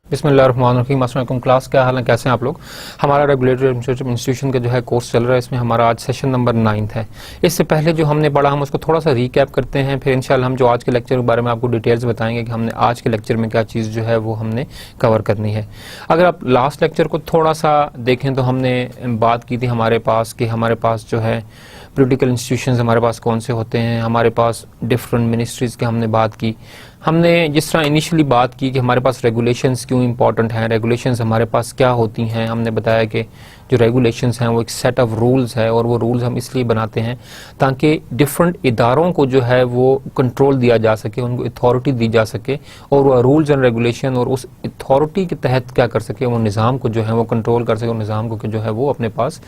बिस्मिल्लाहिर्रहमानिर्रहीम। अस्सलाम वालेकुम क्लास, क्या हाल है, कैसे हैं आप लोग। हमारा रेगुलेटरी एडमिनिस्ट्रेटिव इंस्टीट्यूशन का जो है कोर्स चल रहा है, इसमें हमारा आज सेशन नंबर 9 है। इससे पहले जो हमने पढ़ा हम उसको थोड़ा सा रीकैप करते हैं, फिर इंशाल्लाह हम जो आज के लेक्चर के बारे में आपको डिटेल्स बताएंगे कि हमने आज के लेक्चर में क्या चीज़ जो है वो हमने कवर करनी है। अगर आप लास्ट लेक्चर को थोड़ा सा देखें तो हमने बात की थी हमारे पास जो है पॉलिटिकल इंस्टीट्यूशंस हमारे पास कौन से होते हैं, हमारे पास डिफरेंट मिनिस्ट्रीज़ की हमने बात की। हमने जिस तरह इनिशियली बात की कि हमारे पास रेगुलेशंस क्यों इंपॉर्टेंट हैं, रेगुलेशंस हमारे पास क्या होती हैं, हमने बताया कि जो रेगुलेशंस हैं वो एक सेट ऑफ रूल्स है और वो रूल्स हम इसलिए बनाते हैं ताकि डिफरेंट इदारों को जो है वो कंट्रोल दिया जा सके, उनको अथॉरिटी दी जा सके और वो रूल्स एंड रेगुलेशन और उस अथॉरिटी के तहत क्या कर सके, वो निज़ाम को जो है वो कंट्रोल कर सके और निज़ाम को जो है वो अपने पास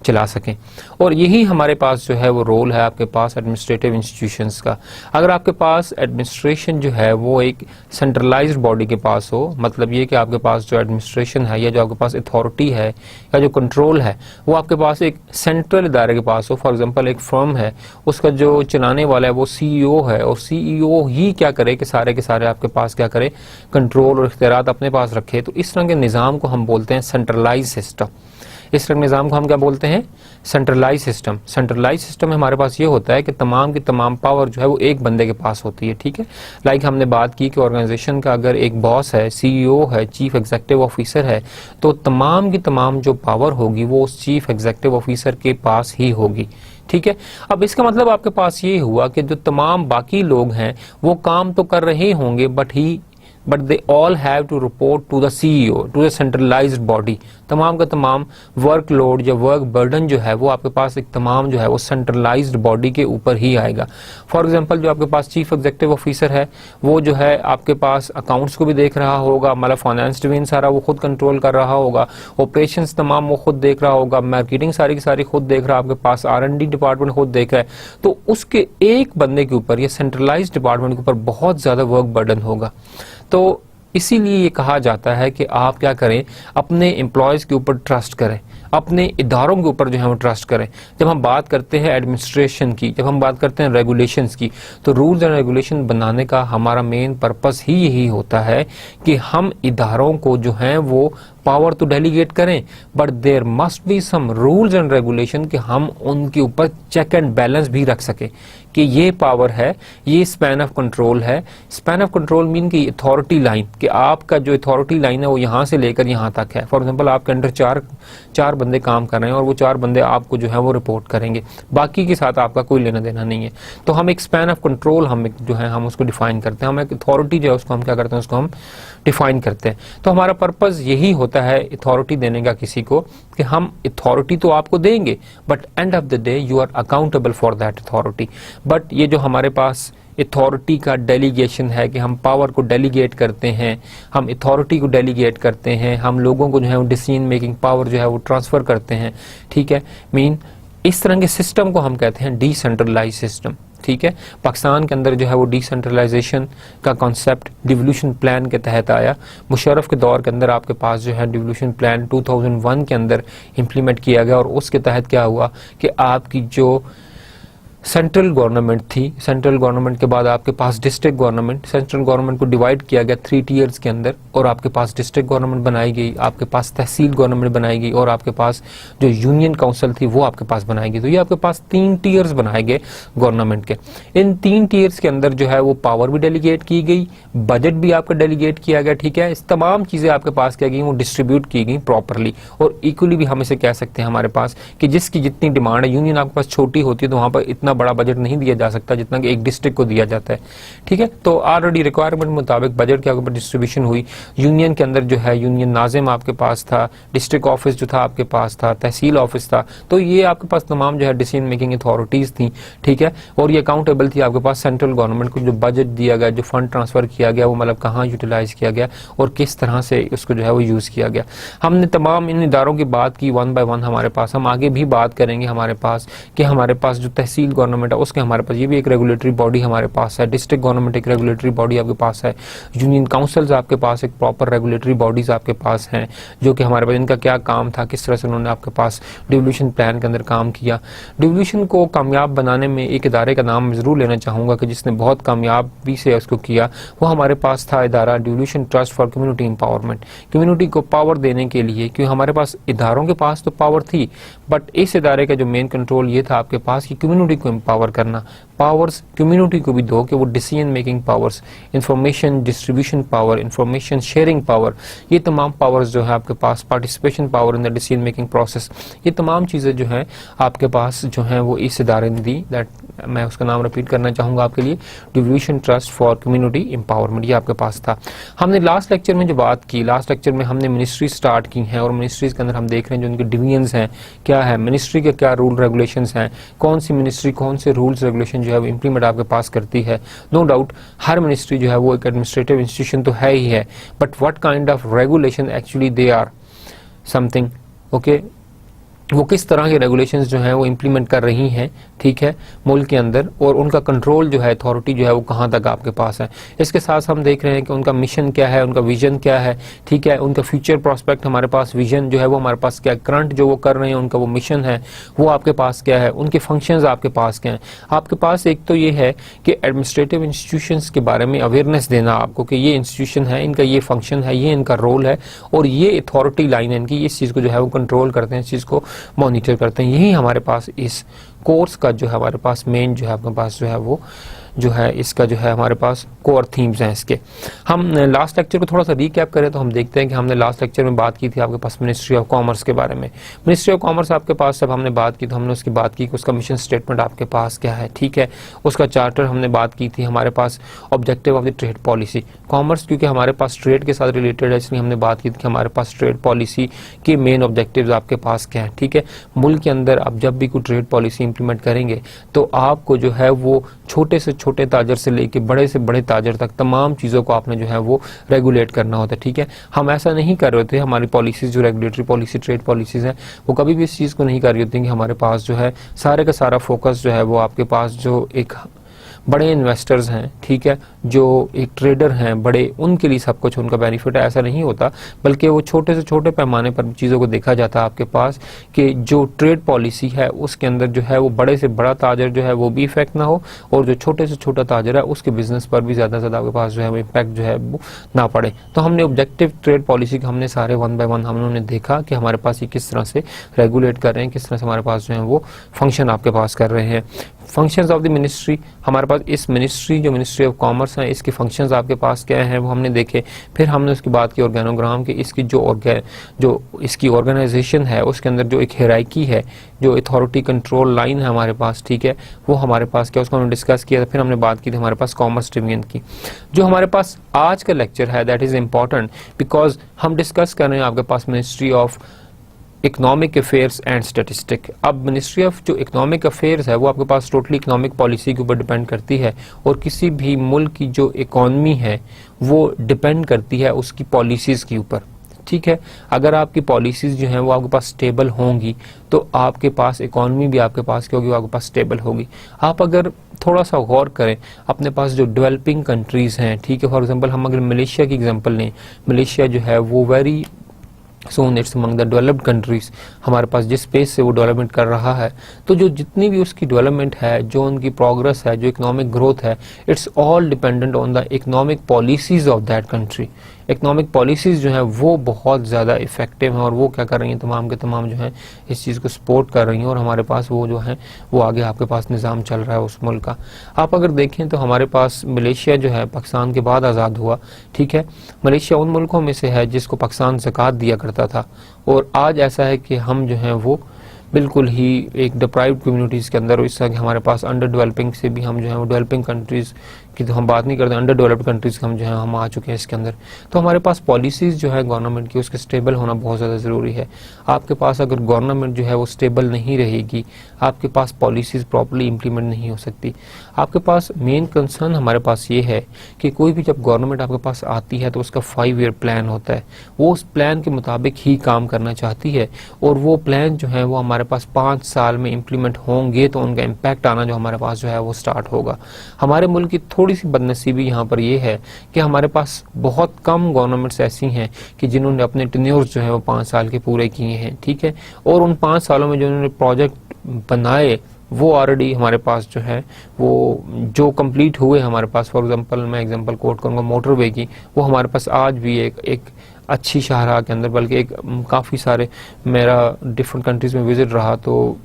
चला सकें। और यही हमारे पास जो है वो रोल है आपके पास एडमिनिस्ट्रेटिव इंस्टीट्यूशंस का। अगर आपके पास एडमिनिस्ट्रेशन जो है वो एक सेंट्रलाइज्ड बॉडी के पास हो, मतलब ये कि आपके पास जो एडमिनिस्ट्रेशन है या जो आपके पास अथॉरिटी है या जो कंट्रोल है वो आपके पास एक सेंट्रल इदारे के पास हो। फॉर एग्जांपल एक फर्म है, उसका जो चलाने वाला है वो सीईओ है और सीईओ ही क्या करे कि सारे के सारे आपके पास क्या करे, कंट्रोल और इख्तियारात अपने पास रखे। तो इस तरह के निज़ाम को हम बोलते हैं सेंट्रलाइज सिस्टम। इस तरह के निज़ाम को हम क्या बोलते हैं, सेंट्रलाइज सिस्टम। सेंट्रलाइज सिस्टम में हमारे पास ये होता है कि तमाम की तमाम पावर जो है वो एक बंदे के पास होती है। ठीक है, लाइक हमने बात की कि ऑर्गेनाइजेशन का अगर एक बॉस है, सीईओ है, चीफ एग्जीक्यूटिव ऑफिसर है, तो तमाम की तमाम जो पावर होगी वो उस चीफ एग्जीक्यूटिव ऑफिसर के पास ही होगी। ठीक है, अब इसका मतलब आपके पास ये हुआ कि जो तमाम बाकी लोग हैं वो काम तो कर रहे होंगे but they all have to report to the CEO, to the centralized body. तमाम का तमाम वर्कलोड या वर्क बर्डन जो है वो आपके पास एक तमाम जो है वो सेंट्रलाइज्ड बॉडी के ऊपर ही आएगा। फॉर एग्जांपल जो आपके पास चीफ एग्जीक्यूटिव ऑफिसर है वो जो है आपके पास अकाउंट्स को भी देख रहा होगा, मतलब फाइनेंस डिवीजन सारा वो खुद कंट्रोल कर रहा होगा, ऑपरेशंस तमाम वो खुद देख रहा होगा, मार्केटिंग सारी की सारी खुद देख रहा है, आपके पास R&D डिपार्टमेंट खुद देख रहा है। तो उसके एक बंदे के ऊपर या सेंट्रलाइज्ड डिपार्टमेंट के ऊपर बहुत ज्यादा वर्क बर्डन होगा। तो इसीलिए ये कहा जाता है कि आप क्या करें, अपने एम्प्लॉयज़ के ऊपर ट्रस्ट करें, अपने इदारों के ऊपर जो है वो ट्रस्ट करें। जब हम बात करते हैं एडमिनिस्ट्रेशन की, जब हम बात करते हैं रेगुलेशंस की, तो रूल्स एंड रेगुलेशन बनाने का हमारा मेन पर्पस ही यही होता है कि हम इदारों को जो है वो पावर तो डेलीगेट करें, but there must be some rules and regulation कि हम उनके ऊपर चेक एंड बैलेंस भी रख सके कि ये पावर है, ये स्पैन ऑफ कंट्रोल है। स्पैन ऑफ कंट्रोल मीन की अथॉरिटी लाइन, कि आपका जो अथॉरिटी लाइन है वो यहाँ से लेकर यहाँ तक है। फॉर एग्जांपल आपके अंडर चार बंदे काम कर रहे हैं और वो 4 बंदे आपको जो है वो रिपोर्ट करेंगे, बाकी के साथ आपका कोई लेना देना नहीं है। तो हम एक स्पैन ऑफ कंट्रोल हम उसको डिफाइन करते हैं, हम एक अथॉरिटी जो है उसको हम क्या करते हैं, उसको हम डिफाइन करते हैं। तो हमारा पर्पस यही होता है अथॉरिटी देने का किसी को, कि हम अथॉरिटी तो आपको देंगे but end of the day you are accountable for that authority. But ये जो हमारे पास अथॉरिटी का डेलीगेशन है कि हम पावर को डेलीगेट करते हैं, हम अथॉरिटी को डेलीगेट करते हैं, हम लोगों को जो है वो डिसीजन मेकिंग पावर जो है वो ट्रांसफर करते हैं। ठीक है, इस तरह के सिस्टम को हम कहते हैं डिसेंट्रलाइज सिस्टम। ठीक है, पाकिस्तान के अंदर जो है वो डिसेंट्रलाइजेशन का कॉन्सेप्ट डिवोल्यूशन प्लान के तहत आया। मुशर्रफ के दौर के अंदर आपके पास जो है डिवोल्यूशन प्लान 2001 के अंदर इम्प्लीमेंट किया गया और उसके तहत क्या हुआ कि आपकी जो सेंट्रल गवर्नमेंट थी, सेंट्रल गवर्नमेंट के बाद आपके पास डिस्ट्रिक्ट गवर्नमेंट, सेंट्रल गवर्नमेंट को डिवाइड किया गया 3 टियर्स के अंदर और आपके पास डिस्ट्रिक्ट गवर्नमेंट बनाई गई, आपके पास तहसील गवर्नमेंट बनाई गई और आपके पास जो यूनियन काउंसिल थी वो आपके पास बनाई गई। तो ये आपके पास 3 टियर्स बनाए गए गवर्नमेंट के। इन 3 टियर्स के अंदर जो है वो पावर भी डेलीगेट की गई, बजट भी आपका डेलीगेट किया गया। ठीक है, इस तमाम चीजें आपके पास क्या गई, वो डिस्ट्रीब्यूट की गई प्रॉपरली। और इक्वली भी हम इसे कह सकते हैं हमारे पास कि जिसकी जितनी डिमांड है, यूनियन आपके पास छोटी होती है तो वहां पर इतना उतना बड़ा बजट नहीं दिया जा सकता जितना कि एक डिस्ट्रिक्ट को दिया जाता है, ठीक है। तो ऑलरेडी रिक्वायरमेंट मुताबिक बजट के ऊपर डिस्ट्रीब्यूशन हुई। यूनियन के अंदर जो है यूनियन नाजिम आपके पास था, डिस्ट्रिक्ट ऑफिस जो था आपके पास था, तहसील ऑफिस था, तो ये आपके पास तमाम जो है डिसीजन मेकिंग अथॉरिटीज थी, ठीक है। और ये अकाउंटेबल थी आपके पास सेंट्रल गवर्नमेंट को, जो बजट दिया गया, जो फंड ट्रांसफर किया गया, वो मतलब कहाँ यूटिलाइज किया गया और किस तरह से उसको जो है वो यूज किया गया। हमने तमाम इन इदारों की बात की वन बाय वन हमारे पास, हम आगे भी बात करेंगे हमारे पास कि हमारे पास जो तहसील गवर्नमेंट है उसके हमारे पास ये भी एक रेगुलेटरी बॉडी हमारे पास है, डिस्ट्रिक्ट गवर्नमेंट एक रेगुलेटरी बॉडी आपके पास है, यूनियन काउंसिल्स आपके पास एक प्रॉपर रेगुलेटरी बॉडीज आपके पास हैं जो कि हमारे पास इनका क्या काम था, किस तरह से उन्होंने आपके पास डिवोल्यूशन प्लान के अंदर काम किया। डिवोल्यूशन को कामयाब बनाने में एक इदारे का नाम जरूर लेना चाहूंगा कि जिसने बहुत कामयाबी से उसको किया, वो हमारे पास था इदारा devolution trust for community empowerment. Community को पावर देने के लिए, क्योंकि हमारे पास इदारों के पास तो पावर थी, बट इस इदारे का जो मेन कंट्रोल ये था आपके पास कि कम्युनिटी को एम्पावर करना, पावर्स कम्युनिटी को भी दो कि वो decision making powers, information distribution power, information sharing power, ये तमाम पावर्स जो है आपके पास, participation power in the decision making process, ये तमाम चीज़ें जो हैं आपके पास जो हैं वो इस इदारे ने दी। दैट मैं उसका नाम रिपीट करना चाहूँगा आपके लिए, devolution trust for community empowerment, ये आपके पास था। हमने लास्ट लेक्चर में जो बात की, लास्ट लेक्चर में हमने मिनिस्ट्री स्टार्ट की हैं और मिनिस्ट्रीज के अंदर हम देख रहे हैं जो उनके डिवीजन्स हैं, क्या है मिनिस्ट्री के क्या रूल रेगुलेशंस हैं, कौन सी मिनिस्ट्री कौन से रूल्स रेगुलेशन जो है वो इंप्लीमेंट आपके पास करती है। नो डाउट हर मिनिस्ट्री जो है वो एक एडमिनिस्ट्रेटिव इंस्टीट्यूशन तो है ही है, but what kind of regulation actually they are something, okay, वो किस तरह के रेगुलेशंस जो हैं वो इंप्लीमेंट कर रही हैं, ठीक है, मुल्क के अंदर, और उनका कंट्रोल जो है, अथॉरिटी जो है वो कहाँ तक आपके पास है। इसके साथ हम देख रहे हैं कि उनका मिशन क्या है, उनका विजन क्या है, ठीक है, उनका फ्यूचर प्रोस्पेक्ट हमारे पास, विजन जो है वो हमारे पास क्या है, करंट जो वो कर रहे हैं उनका वो मिशन है वो आपके पास क्या है, उनके फंक्शंस आपके पास क्या हैं। आपके पास एक तो ये है कि एडमिनिस्ट्रेटिव इंस्टीट्यूशंस के बारे में अवेयरनेस देना आपको कि ये इंस्टीट्यूशन है, इनका ये फंक्शन है, ये इनका रोल है और ये अथॉरिटी लाइन है इनकी, इस चीज़ को जो है वो कंट्रोल करते हैं, इस चीज़ को मॉनिटर करते हैं। यही हमारे पास इस कोर्स का जो है हमारे पास मेन जो है आपके पास जो है वो जो है इसका जो है हमारे पास कोर थीम्स हैं इसके। हम लास्ट लेक्चर को थोड़ा सा रीकैप करें तो हम देखते हैं कि हमने लास्ट लेक्चर में बात की थी आपके पास मिनिस्ट्री ऑफ कॉमर्स के बारे में। मिनिस्ट्री ऑफ कॉमर्स आपके पास जब हमने बात की तो हमने उसकी बात की कि उसका मिशन स्टेटमेंट आपके पास क्या है, ठीक है, उसका चार्टर हमने बात की थी, हमारे पास objective of the trade policy, commerce क्योंकि हमारे पास ट्रेड के साथ रिलेटेड है इसलिए हमने बात की थी कि हमारे पास ट्रेड पॉलिसी के मेन ऑब्जेक्टिव्स आपके पास क्या है, ठीक है। मुल्क के अंदर आप जब भी कोई ट्रेड पॉलिसी इंप्लीमेंट करेंगे तो आपको जो है वो छोटे से छोटे ताजर से लेके बड़े से बड़े ताजर तक तमाम चीज़ों को आपने जो है वो रेगुलेट करना होता है, ठीक है। हम ऐसा नहीं कर रहे थे, हमारी पॉलिसीज जो रेगुलेटरी पॉलिसी ट्रेड पॉलिसीज हैं वो कभी भी इस चीज़ को नहीं कर रही होती कि हमारे पास जो है सारे का सारा फोकस जो है वो आपके पास जो एक बड़े इन्वेस्टर्स हैं, ठीक है, जो एक ट्रेडर हैं बड़े, उनके लिए सब कुछ उनका बेनिफिट है, ऐसा नहीं होता, बल्कि वो छोटे से छोटे पैमाने पर चीज़ों को देखा जाता है आपके पास कि जो ट्रेड पॉलिसी है उसके अंदर जो है वो बड़े से बड़ा ताजर जो है वो भी इफेक्ट ना हो और जो छोटे से छोटा ताजर है उसके बिजनेस पर भी ज़्यादा से ज़्यादा आपके पास जो है वो इम्पैक्ट जो है वो ना पड़े। तो हमने ऑब्जेक्टिव ट्रेड पॉलिसी का हमने सारे वन बाय वन हमने देखा कि हमारे पास ये किस तरह से रेगुलेट कर रहे हैं, किस तरह से हमारे पास जो है वो फंक्शन आपके पास कर रहे हैं। फंक्शंस ऑफ द मिनिस्ट्री, हमारे पास इस मिनिस्ट्री जो मिनिस्ट्री ऑफ कॉमर्स है इसके फंक्शंस आपके पास क्या हैं वो हमने देखे। फिर हमने उसकी बात की ऑर्गेनोग्राम की, इसकी जो इसकी ऑर्गेनाइजेशन है उसके अंदर जो एक हिरार्की है, जो अथॉरिटी कंट्रोल लाइन है हमारे पास, ठीक है, वो हमारे पास क्या उसको हमने डिस्कस किया। फिर हमने बात की थी हमारे पास कॉमर्स डिवीजन की। जो हमारे पास आज का लेक्चर है दैट इज इम्पॉर्टेंट बिकॉज हम डिस्कस कर रहे हैं आपके पास ministry of economic affairs and statistic. अब मिनिस्ट्री ऑफ जो इकोनॉमिक अफेयर्स है वो आपके पास टोटली इकोनॉमिक पॉलिसी के ऊपर डिपेंड करती है और किसी भी मुल्क की जो इकॉनमी है वो डिपेंड करती है उसकी पॉलिसीज़ के ऊपर, ठीक है। अगर आपकी पॉलिसीज़ जो हैं वो आपके पास स्टेबल होंगी तो आपके पास इकॉनमी भी आपके पास क्या होगी, वो आपके पास स्टेबल होगी। आप अगर थोड़ा सा गौर करें अपने पास जो डेवलपिंग कंट्रीज़ हैं, ठीक है, फॉर एग्जांपल हम अगर मलेशिया की एग्जांपल लें, मलेशिया जो है वो very soon it's among the developed countries, हमारे पास जिस पेस से वो डेवलपमेंट कर रहा है, तो जो जितनी भी उसकी डेवलपमेंट है, जो उनकी प्रोग्रेस है, जो इकोनॉमिक ग्रोथ है, it's all dependent on the economic policies of that country. Economic policies जो हैं वो बहुत ज़्यादा इफेक्टिव हैं और वो क्या कर रही हैं, तमाम के तमाम जो हैं इस चीज़ को सपोर्ट कर रही हैं और हमारे पास वो जो है वो आगे आपके पास निज़ाम चल रहा है उस मुल्क का। आप अगर देखें तो हमारे पास मलेशिया जो है पाकिस्तान के बाद आज़ाद हुआ, ठीक है। मलेशिया उन मुल्कों में से है जिसको पाकिस्तान ज़कात दिया करता था और आज ऐसा है कि हम जो हैं वो बिल्कुल ही एक डिप्राइव्ड कम्युनिटीज़ के अंदर, इस तरह के हमारे पास अंडर डेवलपिंग से भी हम जो है वो डेवलपिंग कंट्रीज़ की तो हम बात नहीं करते, अंडर डेवलप्ड कंट्रीज़ के हम जो है हम आ चुके हैं इसके अंदर। तो हमारे पास पॉलिसीज़ जो है गवर्नमेंट की उसके स्टेबल होना बहुत ज़्यादा ज़रूरी है। आपके पास अगर गवर्नमेंट जो है वो स्टेबल नहीं रहेगी, आपके पास पॉलिसीज़ प्रॉपर्ली इम्प्लीमेंट नहीं हो सकती। आपके पास मेन कंसर्न हमारे पास ये है कि कोई भी जब गवर्नमेंट आपके पास आती है तो उसका 5 ईयर प्लान होता है, वो उस प्लान के मुताबिक ही काम करना चाहती है, और वो प्लान जो है वो हमारे पास 5 साल में इम्प्लीमेंट होंगे तो उनका इम्पैक्ट आना जो हमारे पास जो है वो स्टार्ट होगा। हमारे मुल्क की थोड़ी सी बदनसीबी यहाँ पर ये है कि हमारे पास बहुत कम गवर्नमेंट्स ऐसी हैं कि जिन्होंने अपने टेन्योर्स जो है वो 5 साल के पूरे किए हैं, ठीक है, और उन 5 सालों में जो उन्होंने प्रोजेक्ट बनाए वो ऑलरेडी हमारे पास जो है वो जो कंप्लीट हुए हमारे पास। फॉर एग्जांपल मैं एग्जांपल कोट करूंगा मोटरवे की, वो हमारे पास आज भी एक अच्छी शाहराह के अंदर, बल्कि एक काफ़ी सारे मेरा डिफरेंट कंट्रीज़ में विजिट रहा तो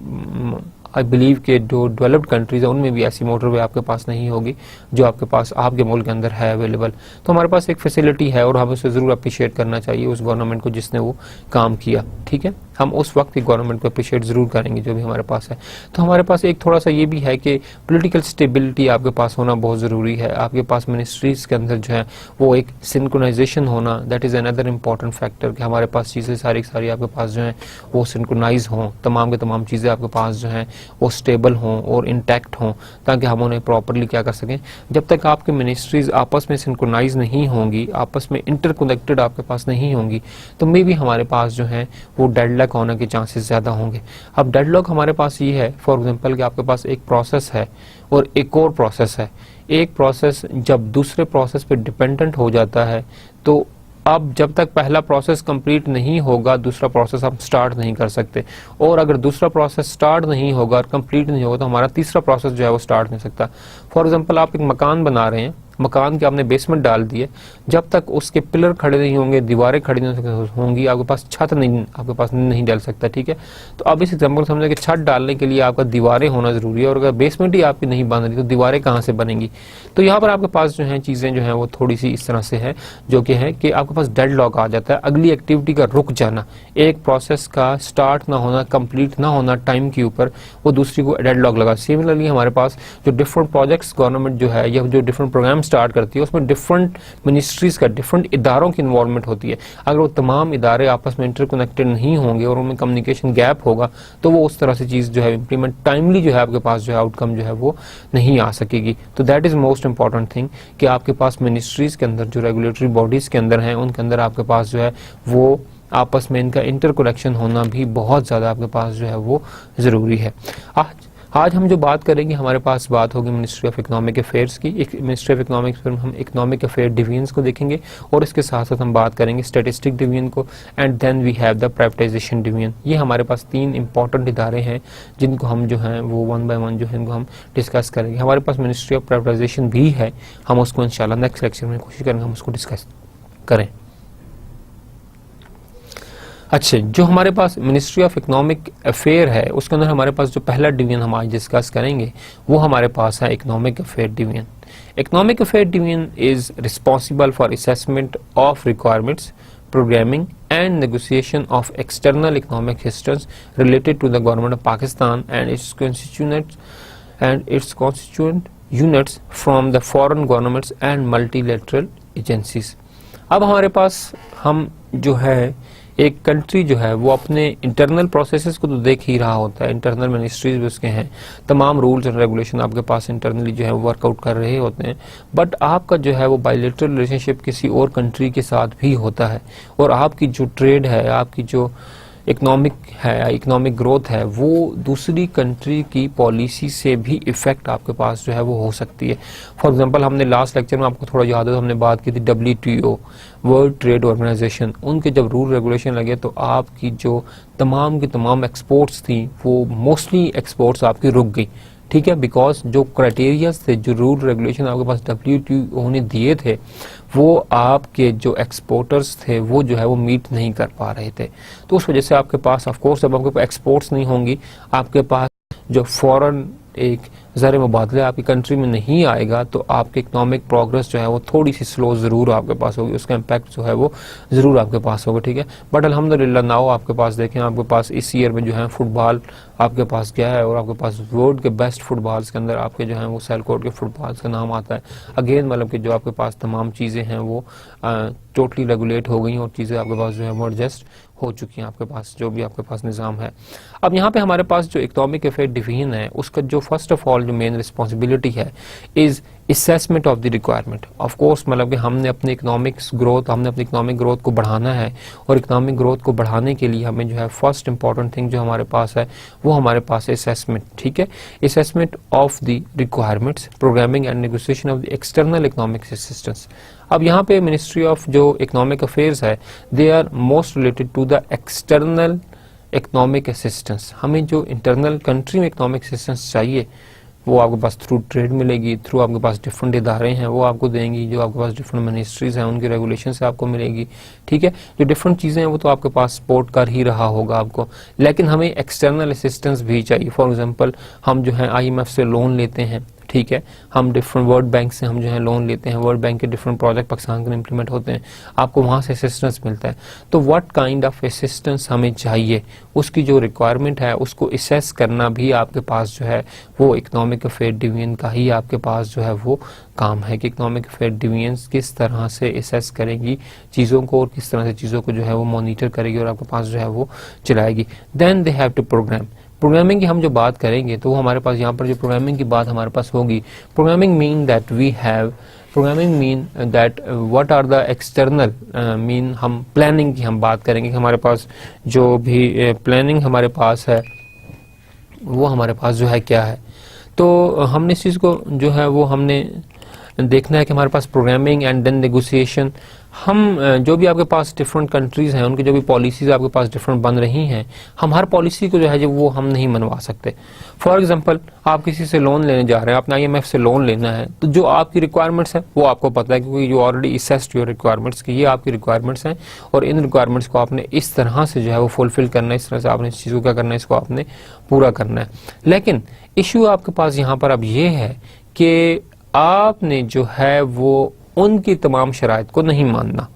आई बिलीव कि जो डेवलप्ड कंट्रीज़ है उनमें भी ऐसी मोटरवे आपके पास नहीं होगी जो आपके पास आपके मुल्क के अंदर है अवेलेबल। तो हमारे पास एक फैसिलिटी है और हमें उसे ज़रूर अप्रिशिएट करना चाहिए उस गवर्नमेंट को जिसने वो काम किया, ठीक है। हम उस वक्त की गवर्नमेंट को अप्रिशिएट ज़रूर करेंगे जो भी हमारे पास है। तो हमारे पास एक थोड़ा सा ये भी है कि पॉलिटिकल स्टेबिलिटी आपके पास होना बहुत ज़रूरी है। आपके पास मिनिस्ट्रीज़ के अंदर जो है वो एक सिंक्रोनाइजेशन होना, that is another important factor कि हमारे पास चीज़ें सारी सारी आपके पास जो है वो सिंक्रोनाइज हों, तमाम के तमाम चीज़ें आपके पास जो हैं वो स्टेबल हों और इंटैक्ट हों, ताकि हम उन्हें प्रॉपरली क्या कर सकें। जब तक आपकी मिनिस्ट्रीज़ आपस में सिंक्रोनाइज नहीं होंगी, आपस में इंटरकनेक्टेड आपके पास नहीं होंगी, तो मे भी हमारे पास जो है वो डेडलॉक होने के चांसेस ज़्यादा होंगे। अब डेडलॉक हमारे पास ये है फॉर एग्जांपल कि आपके पास एक प्रोसेस है और एक और प्रोसेस है। एक प्रोसेस जब दूसरे प्रोसेस पे डिपेंडेंट हो जाता है तो अब जब तक पहला प्रोसेस कंप्लीट नहीं होगा दूसरा प्रोसेस हम स्टार्ट नहीं कर सकते, और अगर दूसरा प्रोसेस स्टार्ट नहीं होगा और कंप्लीट नहीं होगा तो हमारा तीसरा प्रोसेस जो है वो स्टार्ट नहीं सकता। फॉर एग्जांपल आप एक मकान बना रहे हैं, मकान के आपने बेसमेंट डाल दिए, जब तक उसके पिलर खड़े नहीं होंगे, दीवारें खड़ी नहीं होंगी, आपके पास छत नहीं आपके पास नहीं डाल सकता, ठीक है। तो अब इस एग्जाम्पल समझे कि छत डालने के लिए आपका दीवारें होना जरूरी है, और अगर बेसमेंट ही आपकी नहीं बन रही तो दीवारें कहाँ से बनेंगी। तो यहाँ पर आपके पास जो है चीज़ें जो हैं वो थोड़ी सी इस तरह से है जो कि है कि आपके पास डेडलॉक आ जाता है, अगली एक्टिविटी का रुक जाना, एक प्रोसेस का स्टार्ट ना होना, कंप्लीट ना होना टाइम के ऊपर, वो दूसरी को डेडलॉक लगा। सिमिलरली हमारे पास जो डिफरेंट प्रोजेक्ट्स गवर्नमेंट जो है या जो डिफरेंट प्रोग्राम स्टार्ट करती है उसमें डिफरेंट मिनिस्ट्रीज का, डिफरेंट इदारों की इन्वॉल्वमेंट होती है। अगर वो तमाम इदारे आपस में इंटरकनेक्टेड नहीं होंगे और उनमें कम्युनिकेशन गैप होगा तो वो उस तरह से चीज़ जो है इम्प्लीमेंट टाइमली जो है आपके पास जो है आउटकम जो है वो नहीं आ सकेगी। तो that is most important thing कि आपके पास मिनिस्ट्रीज के अंदर जो रेगुलेटरी बॉडीज़ के अंदर हैं उनके अंदर आपके पास जो है वो आपस में इनका इंटरकनेक्शन होना भी बहुत ज़्यादा आपके पास जो है वो ज़रूरी है। आज हम जो बात करेंगे हमारे पास बात होगी मिनिस्ट्री ऑफ इकोनॉमिक अफेयर्स की। मिनिस्ट्री ऑफ इकोनॉमिक अफेयर में हम इकोनॉमिक अफेयर डिवीजन्स को देखेंगे और इसके साथ साथ हम बात करेंगे स्टैटिस्टिक डिवीजन को, and then we have the privatization division. ये हमारे पास 3 इंपॉर्टेंट इदारे हैं जिनको हम जो हैं वो 1 बाय 1 जो है इनको हम डिस्कस करेंगे। हमारे पास मिनिस्ट्री ऑफ प्राइवेटाइजेशन भी है, हम उसको इंशाल्लाह नेक्स्ट लेक्चर में कोशिश करेंगे हम उसको डिस्कस करें। अच्छा, जो हमारे पास मिनिस्ट्री ऑफ इकोनॉमिक अफेयर है उसके अंदर हमारे पास जो पहला डिवीजन हम आज डिस्कस करेंगे वो हमारे पास है economic affair division. Economic affair division is responsible for assessment of requirements, programming and negotiation of external economic systems related to the government of Pakistan and its constituent units from the foreign governments and multilateral agencies। अब हमारे पास हम जो है एक country जो है वो अपने इंटरनल प्रोसेसेस को तो देख ही रहा होता है, इंटरनल मिनिस्ट्रीज भी उसके हैं, तमाम रूल्स एंड रेगुलेशन आपके पास इंटरनली जो है वो वर्कआउट कर रहे होते हैं, बट आपका जो है वो बायलैटरल रिलेशनशिप किसी और कंट्री के साथ भी होता है, और आपकी जो ट्रेड है, आपकी जो इकोनॉमिक है, इकोनॉमिक ग्रोथ है, वो दूसरी कंट्री की पॉलिसी से भी इफेक्ट आपके पास जो है वो हो सकती है। फॉर एग्जांपल हमने लास्ट लेक्चर में आपको थोड़ा याद है तो हमने बात की थी WTO, वर्ल्ड ट्रेड ऑर्गेनाइजेशन, उनके जब रूल रेगुलेशन लगे तो आपकी जो तमाम की तमाम एक्सपोर्ट्स थी वो मोस्टली एक्सपोर्ट्स आपकी रुक गई, ठीक है, बिकॉज जो क्राइटेरियाज थे, जो रूल रेगुलेशन आपके पास WTO ने दिए थे वो आपके जो एक्सपोर्टर्स थे वो जो है वो मीट नहीं कर पा रहे थे। तो उस वजह से आपके पास ऑफ कोर्स जब आपके पास एक्सपोर्ट्स नहीं होंगी, आपके पास जो फॉरेन एक ज़र मुबादला आपकी कंट्री में नहीं आएगा तो आपकी इकोनॉमिक प्रोग्रेस जो है वो थोड़ी सी स्लो ज़रूर आपके पास होगी, उसका इम्पैक्ट जो है वो ज़रूर आपके पास होगा, ठीक है। बट अल्हम्दुलिल्लाह नाउ आपके पास देखें, आपके पास इस ईयर में जो है फुटबॉल आपके पास क्या है, और आपके पास वर्ल्ड के बेस्ट फुटबॉल्स के अंदर आपके जो हैं वो सैलकोट के फुटबॉल्स का नाम आता है। अगेन मतलब कि जो आपके पास तमाम चीज़ें हैं वो टोटली रेगुलेट हो गई और चीज़ें आपके पास जो है वो एडजस्ट हो चुकी हैं, आपके पास जो भी आपके पास निज़ाम है। अब यहाँ पे हमारे पास जो इकोनॉमिक अफेयर डिवीजन है उसका जो फर्स्ट ऑफ ऑल जो मेन रिस्पॉन्सिबिलिटी है is assessment of the requirement. Of course मतलब कि हमने अपनी इकोनॉमिक ग्रोथ को बढ़ाना है, और इकोनॉमिक ग्रोथ को बढ़ाने के लिए हमें जो है फर्स्ट इंपॉर्टेंट थिंग जो हमारे पास है वो हमारे पास असेसमेंट, ठीक है, assessment of the requirements, programming and negotiation of the external economic assistance. अब यहाँ पे मिनिस्ट्री ऑफ जो इकोनॉमिक अफेयर्स है they are most related to the external economic assistance. हमें जो इंटरनल कंट्री में इकोनॉमिक असिस्टेंस चाहिए वो आपके पास थ्रू ट्रेड मिलेगी, थ्रू आपके पास डिफरेंट इदारे हैं वो आपको देंगी, जो आपके पास डिफरेंट मिनिस्ट्रीज हैं उनकी रेगुलेशन से आपको मिलेगी, ठीक है। जो डिफरेंट चीज़ें हैं वो तो आपके पास सपोर्ट कर ही रहा होगा आपको, लेकिन हमें एक्सटर्नल असिस्टेंस भी चाहिए। फॉर एग्जांपल हम जो है IMF से लोन लेते हैं, ठीक है, हम डिफरेंट वर्ल्ड बैंक से हम जो है लोन लेते हैं, वर्ल्ड बैंक के डिफरेंट प्रोजेक्ट पाकिस्तान के इम्प्लीमेंट होते हैं, आपको वहाँ से असिस्टेंस मिलता है। तो व्हाट काइंड ऑफ असिस्टेंस हमें चाहिए, उसकी जो रिक्वायरमेंट है उसको असेस करना भी आपके पास जो है वो इकोनॉमिक अफेयर डिवीजन का ही आपके पास जो है वो काम है कि इकोनॉमिक अफेयर डिवीजन किस तरह से असेस करेगी चीज़ों को और किस तरह से चीज़ों को जो है वो मॉनिटर करेगी और आपके पास जो है वो चलाएगी। Then they have to programming की हम जो बात करेंगे तो हमारे पास यहाँ पर जो प्रोग्रामिंग की बात हमारे पास होगी, programming mean that what are the external mean, हम प्लानिंग की हम बात करेंगे कि हमारे पास जो भी प्लानिंग हमारे पास है वो हमारे पास जो है क्या है। तो हमने इस चीज़ को जो है वो हमने देखना है कि हमारे पास प्रोग्रामिंग एंड देन नेगोशिएशन, हम जो भी आपके पास डिफरेंट कंट्रीज़ हैं उनकी जो भी पॉलिसीज़ आपके पास डिफरेंट बन रही हैं, हम हर पॉलिसी को जो है जो वो हम नहीं मनवा सकते। फॉर एग्जांपल आप किसी से लोन लेने जा रहे हैं, आपने IMF से लोन लेना है, तो जो आपकी रिक्वायरमेंट्स हैं वो आपको पता है क्योंकि you already assessed your requirements कि ये आपकी रिक्वायरमेंट्स हैं और इन रिक्वायरमेंट्स को आपने इस तरह से जो है वो फुलफिल करना है, इस तरह से आपने इस चीज़ को क्या करना है, इसको आपने पूरा करना है। लेकिन इशू आपके पास यहाँ पर अब ये है कि आपने जो है वो उनकी तमाम शराइत को नहीं मानना।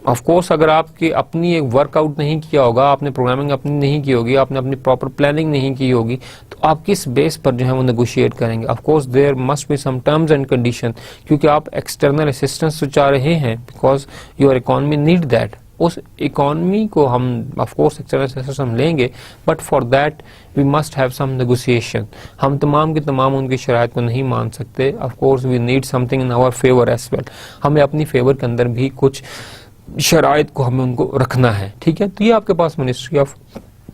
ऑफ कोर्स अगर आपकी अपनी एक वर्कआउट नहीं किया होगा, आपने प्रोग्रामिंग अपनी नहीं की होगी, आपने अपनी प्रॉपर प्लानिंग नहीं की होगी, तो आप किस बेस पर जो है वो नेगोशिएट करेंगे। Of course there must be some terms and condition, क्योंकि आप एक्सटर्नल असिस्टेंस तो चाह रहे हैं because your economy need that. उस इकोनॉमी को हम ऑफ कोर्स एक्सटर्नल असिस्टेंस हम लेंगे, but for that we must have some negotiation. हम तमाम के तमाम उनकी शराइत को नहीं मान सकते। Of course we need something in our favour as well, हमें अपनी फेवर के अंदर भी कुछ शराइत को हमें उनको रखना है, ठीक है। तो ये आपके पास मिनिस्ट्री ऑफ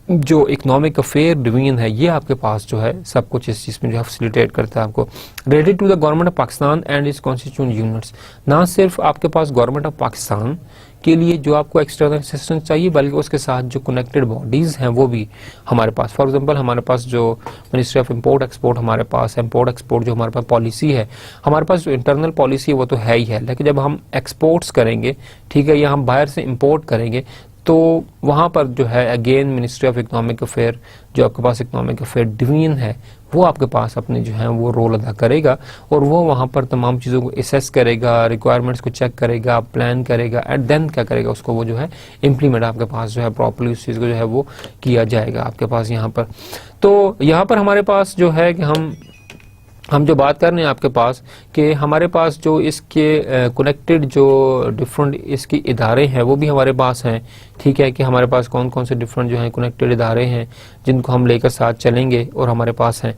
जो इकोनॉमिक अफेयर डिवीजन है ये आपके पास जो है सब कुछ इस चीज़ में जो है फैसिलिटेट करता है आपको। Related to the government of Pakistan and its constituent units, ना सिर्फ आपके पास गवर्नमेंट ऑफ पाकिस्तान के लिए जो आपको एक्सटर्नल असिस्टेंस चाहिए बल्कि उसके साथ जो कनेक्टेड बॉडीज़ हैं वो भी हमारे पास। फॉर एग्जांपल हमारे पास जो मिनिस्ट्री ऑफ इंपोर्ट एक्सपोर्ट हमारे पास, इंपोर्ट एक्सपोर्ट जो हमारे पास पॉलिसी है, हमारे पास जो इंटरनल पॉलिसी है वो तो है ही है, लेकिन जब हम एक्सपोर्ट्स करेंगे, ठीक है, या हम बाहर से इंपोर्ट करेंगे तो वहाँ पर जो है again ministry of economic affair जो आपके पास इकोनॉमिक अफेयर डिवीजन है वो आपके पास अपने जो है वो रोल अदा करेगा और वो वहाँ पर तमाम चीज़ों को असेस करेगा, रिक्वायरमेंट्स को चेक करेगा, प्लान करेगा एंड देन क्या करेगा, उसको वो जो है इम्प्लीमेंट आपके पास जो है प्रॉपर्ली उस चीज़ को जो है वो किया जाएगा आपके पास यहाँ पर। तो यहाँ पर हमारे पास जो है कि हम जो बात कर रहे हैं आपके पास कि हमारे पास जो इसके कनेक्टेड जो डिफरेंट इसकी इदारे हैं वो भी हमारे पास हैं, ठीक है, कि हमारे पास कौन कौन से डिफरेंट जो हैं कनेक्टेड इदारे हैं जिनको हम लेकर साथ चलेंगे और हमारे पास हैं।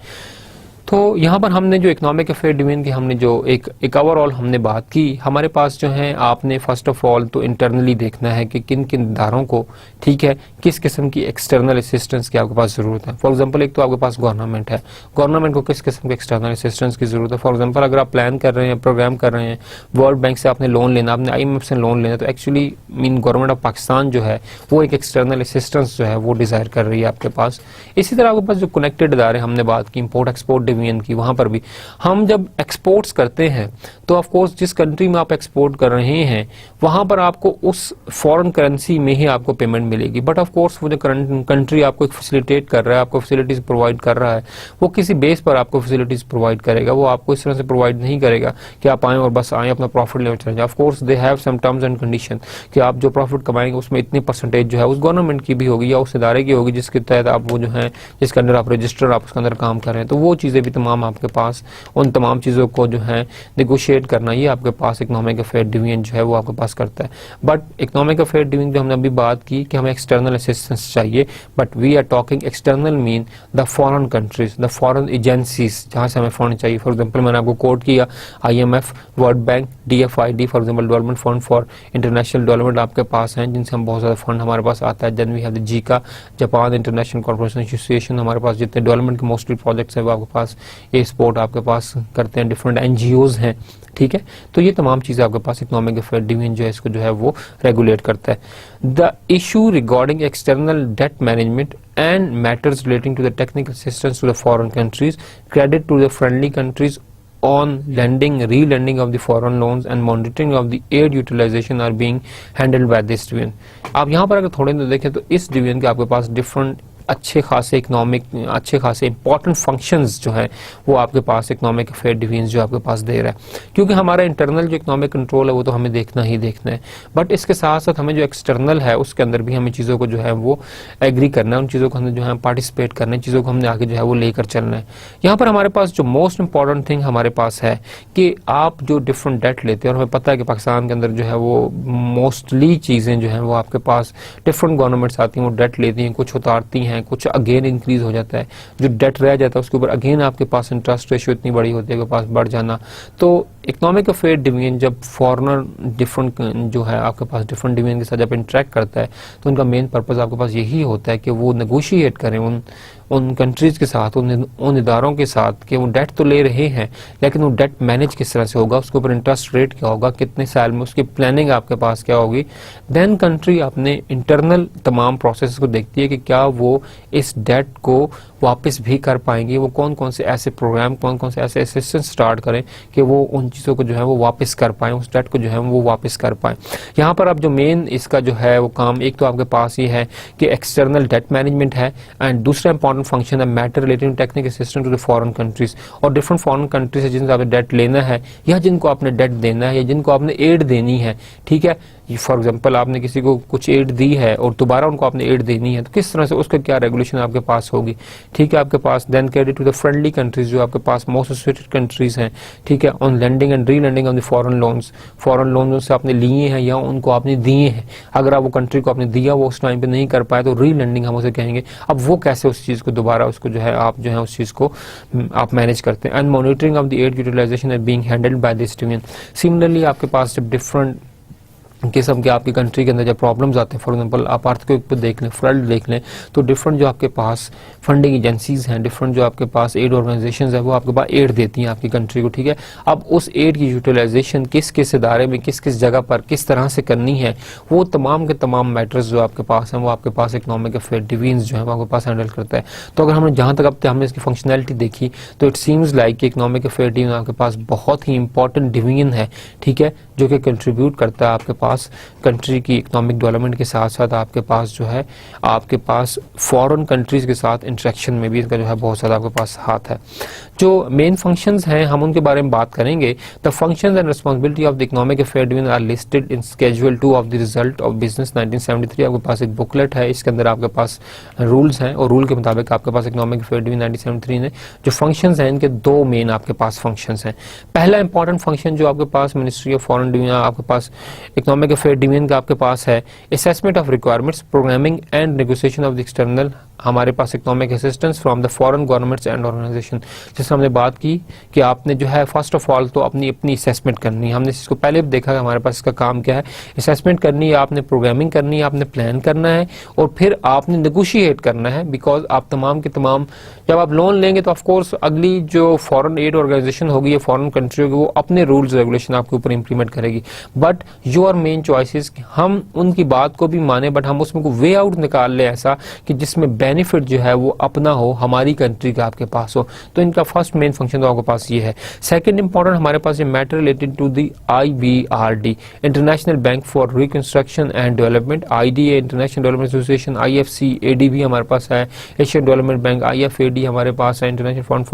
तो यहाँ पर हमने जो इकोनॉमिक अफेयर डिवीजन की हमने जो एक ओवरऑल हमने बात की, हमारे पास जो है आपने फर्स्ट ऑफ ऑल तो इंटरनली देखना है कि किन किन इदारों को, ठीक है, किस किस्म की एक्सटर्नल असिस्टेंस की आपके पास ज़रूरत है। फॉर एग्जांपल एक तो आपके पास गवर्नमेंट है, गवर्नमेंट को किस किस्म के एक्सटर्नल असिस्टेंस की ज़रूरत है। फॉर एग्जांपल अगर आप प्लान कर रहे हैं, प्रोग्राम कर रहे हैं, वर्ल्ड बैंक से आपने लोन लेना, आपने IMF से लोन लेना, तो actually mean government of Pakistan जो है वो एक एक्सटर्नल असिस्टेंस जो है वो डिज़ायर कर रही है आपके पास। इसी तरह आपके पास जो कनेक्टेड इदारे हमने बात की, इंपोर्ट एक्सपोर्ट डिवीजन की, वहां पर भी हम जब एक्सपोर्ट्स करते हैं तो ऑफ कोर्स जिस कंट्री में आप एक्सपोर्ट कर रहे हैं वहां पर आपको उस फॉरेन करेंसी में ही आपको पेमेंट मिलेगी, बट ऑफ कोर्स वो जो कंट्री आपको एक फैसिलिटेट कर रहा है, आपको फैसिलिटीज प्रोवाइड कर रहा है, वो किसी बेस पर आपको फैसिलिटीज प्रोवाइड करेगा, वो आपको इस तरह से प्रोवाइड नहीं करेगा कि आप आए और बस आए अपना प्रॉफिट लेकर चले जाए। Of course they have some terms and condition कि आप जो प्रॉफिट कमाएंगे उसमें इतनी परसेंटेज जो है उस गवर्नमेंट की भी होगी या उस इदारे की होगी जिसके तहत आप वो जो है जिसके अंदर आप रजिस्टर आप उसके अंदर काम कर रहे हैं, तो वो चीजें भी तमाम आपके पास, उन तमाम चीजों को जो है नेगोशिएट करना, ये आपके पास इकोनॉमिक अफेयर डिवीजन जो है वो आपके पास करता है। बट इकोनॉमिक अफेयर डिवीजन जो हमने अभी बात की कि हमें एक्सटर्नल असिस्टेंस चाहिए, but we are talking external mean the foreign countries, the foreign agencies जहां से हमें फंड चाहिए। फॉर एग्जांपल मैंने आपको कोट किया IMF, world bank, DFID for example development fund for international development आपके पास हैं जिनसे हम बहुत ज्यादा फंड हमारे पास आता है। Then we have the JICA, Japan international corporation association, हमारे पास जितने डेवलपमेंट के मोस्टली प्रोजेक्ट्स हैं वो आपके पास, ये सपोर्ट आपके पास करते हैं, डिफरेंट NGOs हैं, ठीक है। तो ये तमाम चीजें आपके पास इकोनॉमिक अफेयर डिवीजन जो है इसको जो है वो रेगुलेट करता है। The issue regarding external debt management and matters relating to the technical assistance to the foreign countries, credit to the friendly countries on lending, re-lending of the foreign loans and monitoring of the aid utilization are being handled by this division। आप यहाँ पर अगर थोड़े देखें तो इस division के आपके पास डिफरेंट अच्छे खासे इकोनॉमिक, अच्छे खासे इंपॉर्टेंट फंक्शंस जो है वो आपके पास इकोनॉमिक अफेयर डिवीजन जो आपके पास दे रहा है, क्योंकि हमारा इंटरनल जो इकोनॉमिक कंट्रोल है वो तो हमें देखना ही देखना है, बट इसके साथ साथ हमें जो एक्सटर्नल है उसके अंदर भी हमें चीज़ों को जो है वो एग्री करना है, उन चीज़ों को हमने जो है पार्टिसिपेट करना है, चीज़ों को हमने आगे जो है वो लेकर चलना है। यहाँ पर हमारे पास जो मोस्ट इंपॉर्टेंट थिंग हमारे पास है कि आप जो डिफरेंट डेट लेते हैं, और हमें पता है कि पाकिस्तान के अंदर जो है वो मोस्टली चीज़ें जो हैं वो आपके पास डिफरेंट गवर्नमेंट्स आती हैं, वो डेट लेती हैं, कुछ उतारती हैं, कुछ अगेन इंक्रीज हो जाता है, जो डेट रह जाता है उसके ऊपर अगेन आपके पास इंटरेस्ट रेशियो इतनी बड़ी होती है, आपके पास बढ़ जाना। तो इकोनॉमिक अफेयर डिवीजन जब फॉरेनर डिफरेंट जो है आपके पास डिफरेंट डिवीजन के साथ जब इंटरेक्ट करता है तो उनका मेन पर्पस आपके पास यही होता है कि वो नेगोशिएट करें उन कंट्रीज के साथ, उन इदारों के साथ कि वो डेट तो ले रहे हैं लेकिन वो डेट मैनेज किस तरह से होगा, उसके ऊपर इंटरेस्ट रेट क्या होगा, कितने साल में, उसकी प्लानिंग आपके पास क्या होगी। देन कंट्री अपने इंटरनल तमाम प्रोसेस को देखती है कि क्या वो इस डेट को वापस भी कर पाएंगे, वो कौन कौन से ऐसे प्रोग्राम, कौन कौन से ऐसे असिस्टेंस स्टार्ट करें कि वो उन चीज़ों को जो है वो वापस कर पाएं, उस डेट को जो है वो वापस कर पाएं। यहाँ पर अब जो मेन इसका जो है वो काम, एक तो आपके पास ये है कि एक्सटर्नल डेट मैनेजमेंट है, एंड दूसरा इंपॉर्टेंट फंक्शन है matter relating technical assistance to the foreign countries, और डिफरेंट फॉरेन कंट्रीज है जिनसे आपने डेट लेना है या जिनको आपने डेट देना है या जिनको आपने एड देनी है, ठीक है। फॉर एग्जांपल आपने किसी को कुछ एड दी है और दोबारा उनको आपने एड देनी है, तो किस तरह से उसका क्या रेगुलेशन आपके पास होगी, ठीक है। आपके पास then credit to the friendly countries, जो आपके पास मोस्ट एसोसिएटेड कंट्रीज हैं, ठीक है, on lending and relending of the foreign loans, foreign loan से आपने लिए हैं या उनको आपने दिए हैं, अगर आप वो कंट्री को आपने दिया वो उस टाइम पे नहीं कर पाए तो री लेंडिंग हम उसे कहेंगे। अब वो कैसे उस चीज़ को दोबारा उसको जो है आप जो है उस चीज़ को आप मैनेज करते हैं। And monitoring of the aid utilization are being handled by this division. Similarly आपके पास जब डिफरेंट किस्म के आपकी कंट्री के अंदर जब प्रॉब्लम्स आते हैं, फॉर एग्जांपल आप अर्थक्वेक पे देख लें, फ्लड देख लें, तो डिफरेंट जो आपके पास फंडिंग एजेंसीज हैं, डिफरेंट जो आपके पास एड ऑर्गेनाइजेशंस हैं वो आपके पास एड देती हैं आपकी कंट्री को, ठीक है। अब उस एड की यूटिलाइजेशन किस किस इदारे में किस किस जगह पर किस तरह से करनी है, वो तमाम के तमाम मैटर्स जो आपके पास हैं वो आपके पास इकोनॉमिक अफेयर डिवीजन जो है वो आपके पास हैंडल करता है। तो अगर हमने जहाँ तक अब हमने इसकी फंक्शनैलिटी देखी तो इट सीम्स लाइक कि इकोनॉमिक अफेयर डिवीजन आपके पास बहुत ही इंपॉर्टेंट डिवीजन है, ठीक है, जो कि कंट्रीब्यूट करता है आपके पास कंट्री की इकोनॉमिक डेवलपमेंट के साथ साथ आपके पास जो है आपके पास फॉरेन कंट्रीज के साथ इंटरेक्शन में भी इसका जो है बहुत ज़्यादा आपके पास हाथ है। जो मेन फंक्शंस हैं हम उनके बारे में बात करेंगे। The functions and responsibility of the economic affair division are listed in schedule 2 of the result of business 1973। आपके पास एक बुकलेट है, इसके अंदर आपके पास रूल्स हैं और रूल के मुताबिक आपके पास इकोनॉमिक अफेयर डिवीजन 1973 ने जो फंक्शंस हैं इनके दो मेन आपके पास फंक्शंस हैं। पहला इंपॉर्टेंट फंक्शन जो आपके पास मिनिस्ट्री ऑफ फॉरेन डिवीजन आपके पास इकोनॉमिक अफेयर डिवीजन का आपके पास है assessment of requirements, programming and negotiation of the external हमारे पास economic assistance from the foreign governments and organization. जैसे हमने बात की कि आपने जो है फर्स्ट ऑफ ऑल तो अपनी असेसमेंट करनी है, हमने इसको पहले भी देखा कि हमारे पास इसका काम क्या है, असेसमेंट करनी है, आपने प्रोग्रामिंग करनी है, आपने प्लान करना है और फिर आपने नेगोशिएट करना है। बिकॉज आप तमाम के तमाम जब आप लोन लेंगे तो ऑफकोर्स अगली जो फॉरेन एड ऑर्गेनाइजेशन होगी या फॉरेन कंट्री होगी वो अपने रूल्स रेगुलेशन आपके ऊपर इंप्लीमेंट करेगी, बट योर मेन चॉइसेस हम उनकी बात को भी माने बट हम उसमें को वे आउट निकाल ले ऐसा कि जिसमें बेनिफिट जो है वो अपना हो, हमारी कंट्री का आपके पास हो। तो इनका फर्स्ट मेन फंक्शन तो आपके पास ये है। सेकंड इंपॉर्टेंट हमारे पास ये matter related to the IBRD, international bank for reconstruction and development, IDA international development association, IFC ADB हमारे पास है, एशियन डेवलपमेंट बैंक, IFAD हमारे पास है, international fund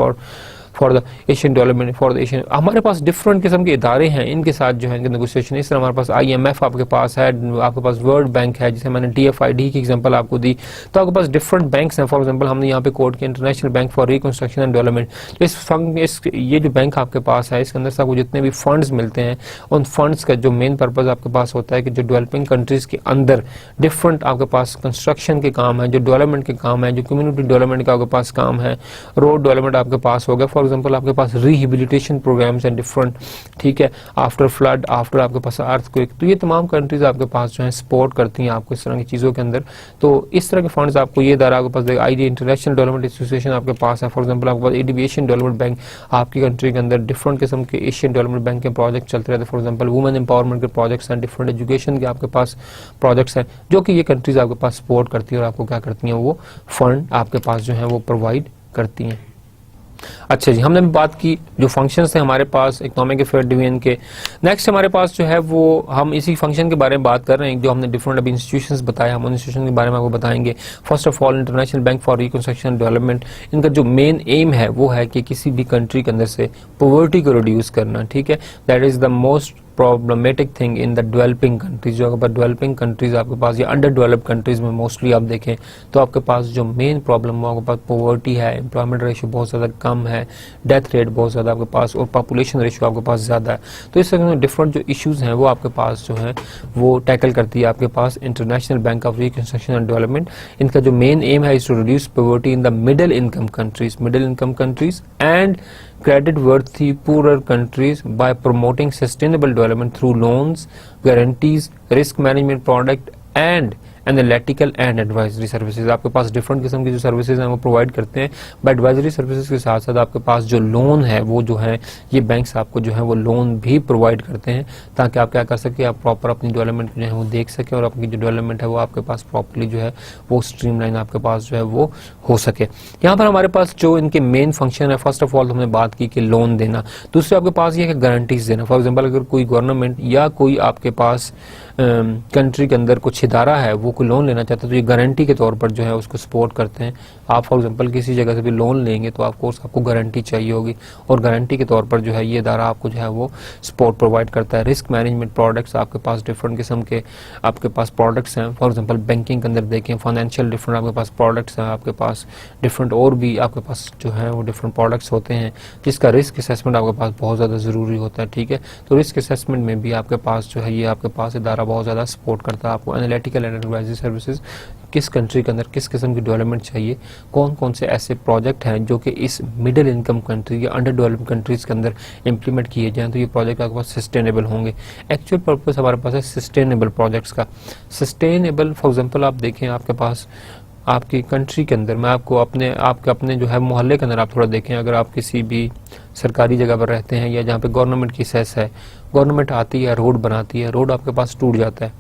for the Asian development, for the Asian. हमारे पास डिफरेंट किस्म के इदारे हैं, इनके साथ जो है इनके नेगोशिएशन। इस तरह हमारे पास IMF आपके पास है, आपके पास वर्ल्ड बैंक है, जिसे मैंने DFID की एग्जांपल आपको दी। तो आपके पास डिफरेंट बैंक्स हैं। फॉर एग्जांपल हमने यहाँ पे कोड किया international bank for reconstruction and development. तो ये जो बैंक आपके पास है, इसके अंदर से आपको जितने भी फंड्स मिलते हैं, उन फंड्स का जो मेन पर्पज आपके पास होता है कि जो डेवलपिंग कंट्रीज के अंदर डिफरेंट आपके पास कंस्ट्रक्शन के काम है, जो डेवलपमेंट के काम है, जो कम्युनिटी डेवलपमेंट का आपके पास काम है, रोड डेवलपमेंट आपके पास हो गया। फॉर एग्जांपल आपके पास रिहेबिलिटेशन प्रोग्राम्स हैं डिफरेंट, ठीक है, आफ्टर फ्लड, आफ्टर आपके पास अर्थक्वेक। तो ये तमाम कंट्रीज आपके पास जो है सपोर्ट करती हैं आपको इस तरह की चीज़ों के अंदर। तो इस तरह के फंड्स आपको ये इदारा आपके पास IDA इंटरनेशनल डेवलपमेंट एसोसिएशन आपके पास है। फॉर एग्जांपल आपके पास ADB एशियन डेवलपमेंट बैंक, आपकी कंट्री के अंदर डिफरेंट किस्म के एशियन डेवलपमेंट बैंक के प्रोजेक्ट चलते रहते हैं। फॉर एग्जांपल वुमेन एम्पावरमेंट के प्रोजेक्ट्स हैं, डिफरेंट एजुकेशन के आपके पास प्रोजेक्ट्स हैं, जो कि ये कंट्रीज आपके पास सपोर्ट करती है और आपको क्या करती हैं, वो फंड आपके पास जो है वो प्रोवाइड करती हैं। अच्छा जी, हमने बात की जो फंक्शंस हैं हमारे पास इकोनॉमिक अफेयर डिवीजन के। नेक्स्ट हमारे पास जो है वो हम इसी फंक्शन के बारे में बात कर रहे हैं जो हमने डिफरेंट अभी इंस्टीट्यूशंस बताए, हम उन इंस्टीट्यूशन के बारे में आपको बताएंगे। First of all international bank for reconstruction and development, इनका जो मेन एम है वो है कि किसी भी कंट्री के अंदर से पॉवर्टी को रिड्यूस करना, ठीक है। That is the most problematic thing in the developing countries. जो अगर डेवलपिंग कंट्रीज आपके पास या अंडर डेवलप्ड कंट्रीज में मोस्टली आप देखें तो आपके पास जो मेन प्रॉब्लम है आपके पास पॉवर्टी है, एम्प्लॉयमेंट रेशियो बहुत ज़्यादा कम है, डेथ रेट बहुत ज़्यादा आपके पास, और पॉपुलेशन रेशियो आपके पास ज़्यादा है। तो इस तरह डिफरेंट जो इश्यूज़ हैं वो आपके पास जो है वो टैकल करती है आपके पास international bank of reconstruction and development. इनका जो मेन एम है is to reduce poverty in the middle income countries and credit worthy poorer countries by promoting sustainable development through loans, guarantees, risk management product and analytical and advisory services. आपके पास different किस्म की जो services हैं वो provide करते हैं। But advisory services के साथ साथ आपके पास जो लोन है वो जो है ये बैंक्स आपको जो है वो लोन भी प्रोवाइड करते हैं ताकि आप क्या कर सके, आप प्रॉपर अपनी डेवलपमेंट जो है वो देख सके और आपकी जो डेवलपमेंट है वो आपके पास प्रॉपरली जो है वो स्ट्रीमलाइन आपके पास जो है वो हो सके। यहाँ पर हमारे पास जो इनके मेन फंक्शन है, फर्स्ट ऑफ ऑल हमने बात की कि लोन देना, दूसरे आपके पास ये है गारंटीज देना। फॉर एग्जाम्पल अगर कोई गवर्नमेंट या कोई आपके पास कंट्री के अंदर कुछ इदारा है वो कोई लोन लेना चाहता है तो ये गारंटी के तौर पर जो है उसको सपोर्ट करते हैं। आप फॉर एग्जांपल किसी जगह से भी लोन लेंगे तो आपको गारंटी चाहिए होगी और गारंटी के तौर पर जो है ये इदारा आपको जो है वो सपोर्ट प्रोवाइड करता है। रिस्क मैनेजमेंट प्रोडक्ट्स, आपके पास डिफरेंट किस्म के आपके पास प्रोडक्ट्स हैं। फॉर एग्जांपल बैंकिंग के अंदर देखें, फाइनेंशियल डिफरेंट आपके पास प्रोडक्ट्स हैं, आपके पास डिफरेंट और भी आपके पास जो है वो डिफरेंट प्रोडक्ट्स होते हैं जिसका रिस्क असेसमेंट आपके पास बहुत ज़्यादा ज़रूरी होता है, ठीक है। तो रिस्क असेसमेंट में भी आपके पास जो है ये आपके पास इदारा बहुत ज़्यादा सपोर्ट करता है आपको। एनालिटिकल एंड एडवाइजरी सर्विसेज, किस कंट्री के अंदर किस किस्म की डेवलपमेंट चाहिए, कौन कौन से ऐसे प्रोजेक्ट हैं जो कि इस मिडिल इनकम कंट्री या अंडर डेवलप्ड कंट्रीज के अंदर इंप्लीमेंट किए जाएं तो ये प्रोजेक्ट आपके पास सस्टेनेबल होंगे। एक्चुअल पर्पस हमारे पास है सस्टेनेबल प्रोजेक्ट्स का। सस्टेनेबल फॉर एग्जांपल आप देखें आपके पास आपकी कंट्री के अंदर, मैं आपको अपने जो है मोहल्ले के अंदर आप थोड़ा देखें, अगर आप किसी भी सरकारी जगह पर रहते हैं या जहाँ पे गवर्नमेंट की सेस है, गवर्नमेंट आती है रोड बनाती है, रोड आपके पास टूट जाता है,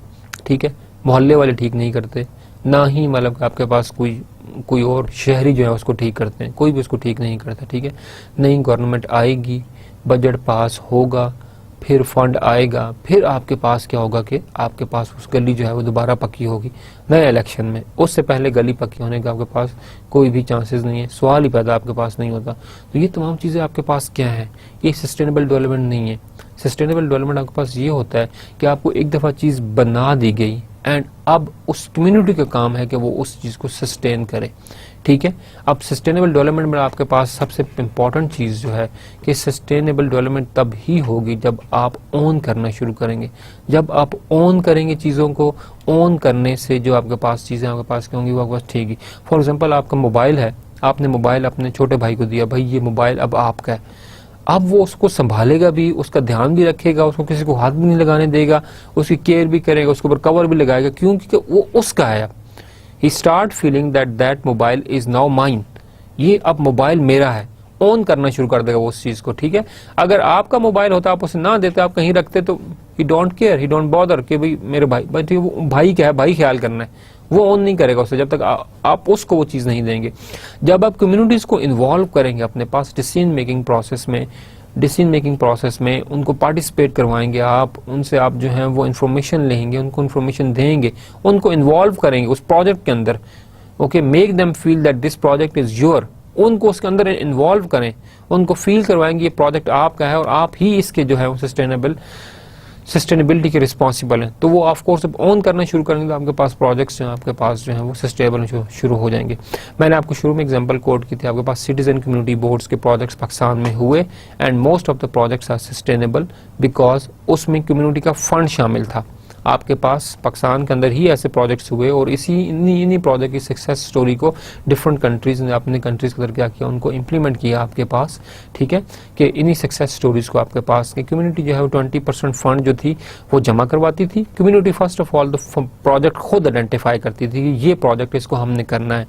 ठीक है, मोहल्ले वाले ठीक नहीं करते, ना ही मतलब आपके पास कोई और शहरी जो है उसको ठीक करते हैं, कोई भी उसको ठीक नहीं करता, ठीक है। नई गवर्नमेंट आएगी, बजट पास होगा, फिर फंड आएगा, फिर आपके पास क्या होगा कि आपके पास उस गली जो है वो दोबारा पक्की होगी नए इलेक्शन में। उससे पहले गली पक्की होने का आपके पास कोई भी चांसेस नहीं है, सवाल ही पैदा आपके पास नहीं होता। तो ये तमाम चीज़ें आपके पास क्या है, ये सस्टेनेबल डेवलपमेंट नहीं है। सस्टेनेबल डेवलपमेंट आपके पास ये होता है कि आपको एक दफ़ा चीज़ बना दी गई एंड अब उस कम्युनिटी का काम है कि वो उस चीज़ को सस्टेन करे, ठीक है। अब सस्टेनेबल डेवलपमेंट में आपके पास सबसे इम्पॉर्टेंट चीज़ जो है कि सस्टेनेबल डेवलपमेंट तब ही होगी जब आप ओन करना शुरू करेंगे। जब आप ओन करेंगे चीज़ों को, ओन करने से जो आपके पास चीज़ें आपके पास क्या होंगी वो आपके पास ठीक है। फॉर एग्जाम्पल आपका मोबाइल है, आपने मोबाइल अपने छोटे भाई को दिया, भाई ये मोबाइल अब आपका है, अब वो उसको संभालेगा भी, उसका ध्यान भी रखेगा, उसको किसी को हाथ भी नहीं लगाने देगा, उसकी केयर भी करेगा, उसके ऊपर कवर भी लगाएगा, क्योंकि वो उसका है। He start feeling that mobile is now mine, ये अब मोबाइल मेरा है, ओन करना शुरू कर देगा वो उस चीज को, ठीक है। अगर आपका मोबाइल होता, आप उसे ना देते, आप कहीं रखते, तो ही don't care, he don't bother कि भाई मेरे भाई, भाई क्या है, भाई ख्याल करना है, वो ऑन नहीं करेगा उसे जब तक आप उसको वो चीज़ नहीं देंगे। जब आप कम्युनिटीज़ को इन्वॉल्व करेंगे अपने पास डिसीजन मेकिंग प्रोसेस में उनको पार्टिसिपेट करवाएंगे, आप उनसे आप जो है वो इन्फॉर्मेशन लेंगे, उनको इन्फॉर्मेशन देंगे, उनको इन्वॉल्व करेंगे उस प्रोजेक्ट के अंदर, okay, make them feel that this project is your, उनको उसके अंदर इन्वॉल्व करें, उनको फील करवाएंगे ये प्रोजेक्ट आपका है और आप ही इसके जो है वो सस्टेनेबिलिटी के रिस्पॉन्सिबल हैं। तो वो ऑफ कोर्स जब ऑन करना शुरू करेंगे तो आपके पास प्रोजेक्ट्स जो हैं आपके पास जो हैं वो सस्टेनेबल शुरू हो जाएंगे। मैंने आपको शुरू में एग्जांपल कोट की थी, आपके पास सिटीजन कम्युनिटी बोर्ड्स के प्रोजेक्ट्स पाकिस्तान में हुए and most of the projects are sustainable because उसमें कम्युनिटी का फंड शामिल था। आपके पास पाकिस्तान के अंदर ही ऐसे प्रोजेक्ट्स हुए और इन्हीं प्रोजेक्ट की सक्सेस स्टोरी को डिफरेंट कंट्रीज ने अपने कंट्रीज के अंदर क्या किया, उनको इम्प्लीमेंट किया आपके पास, ठीक है, कि इन्हीं सक्सेस स्टोरीज को आपके पास की कम्युनिटी जो है वो 20% फंड जो थी वो जमा करवाती थी। Community first of all the project खुद आइडेंटिफाई करती थी कि ये प्रोजेक्ट इसको हमने करना है,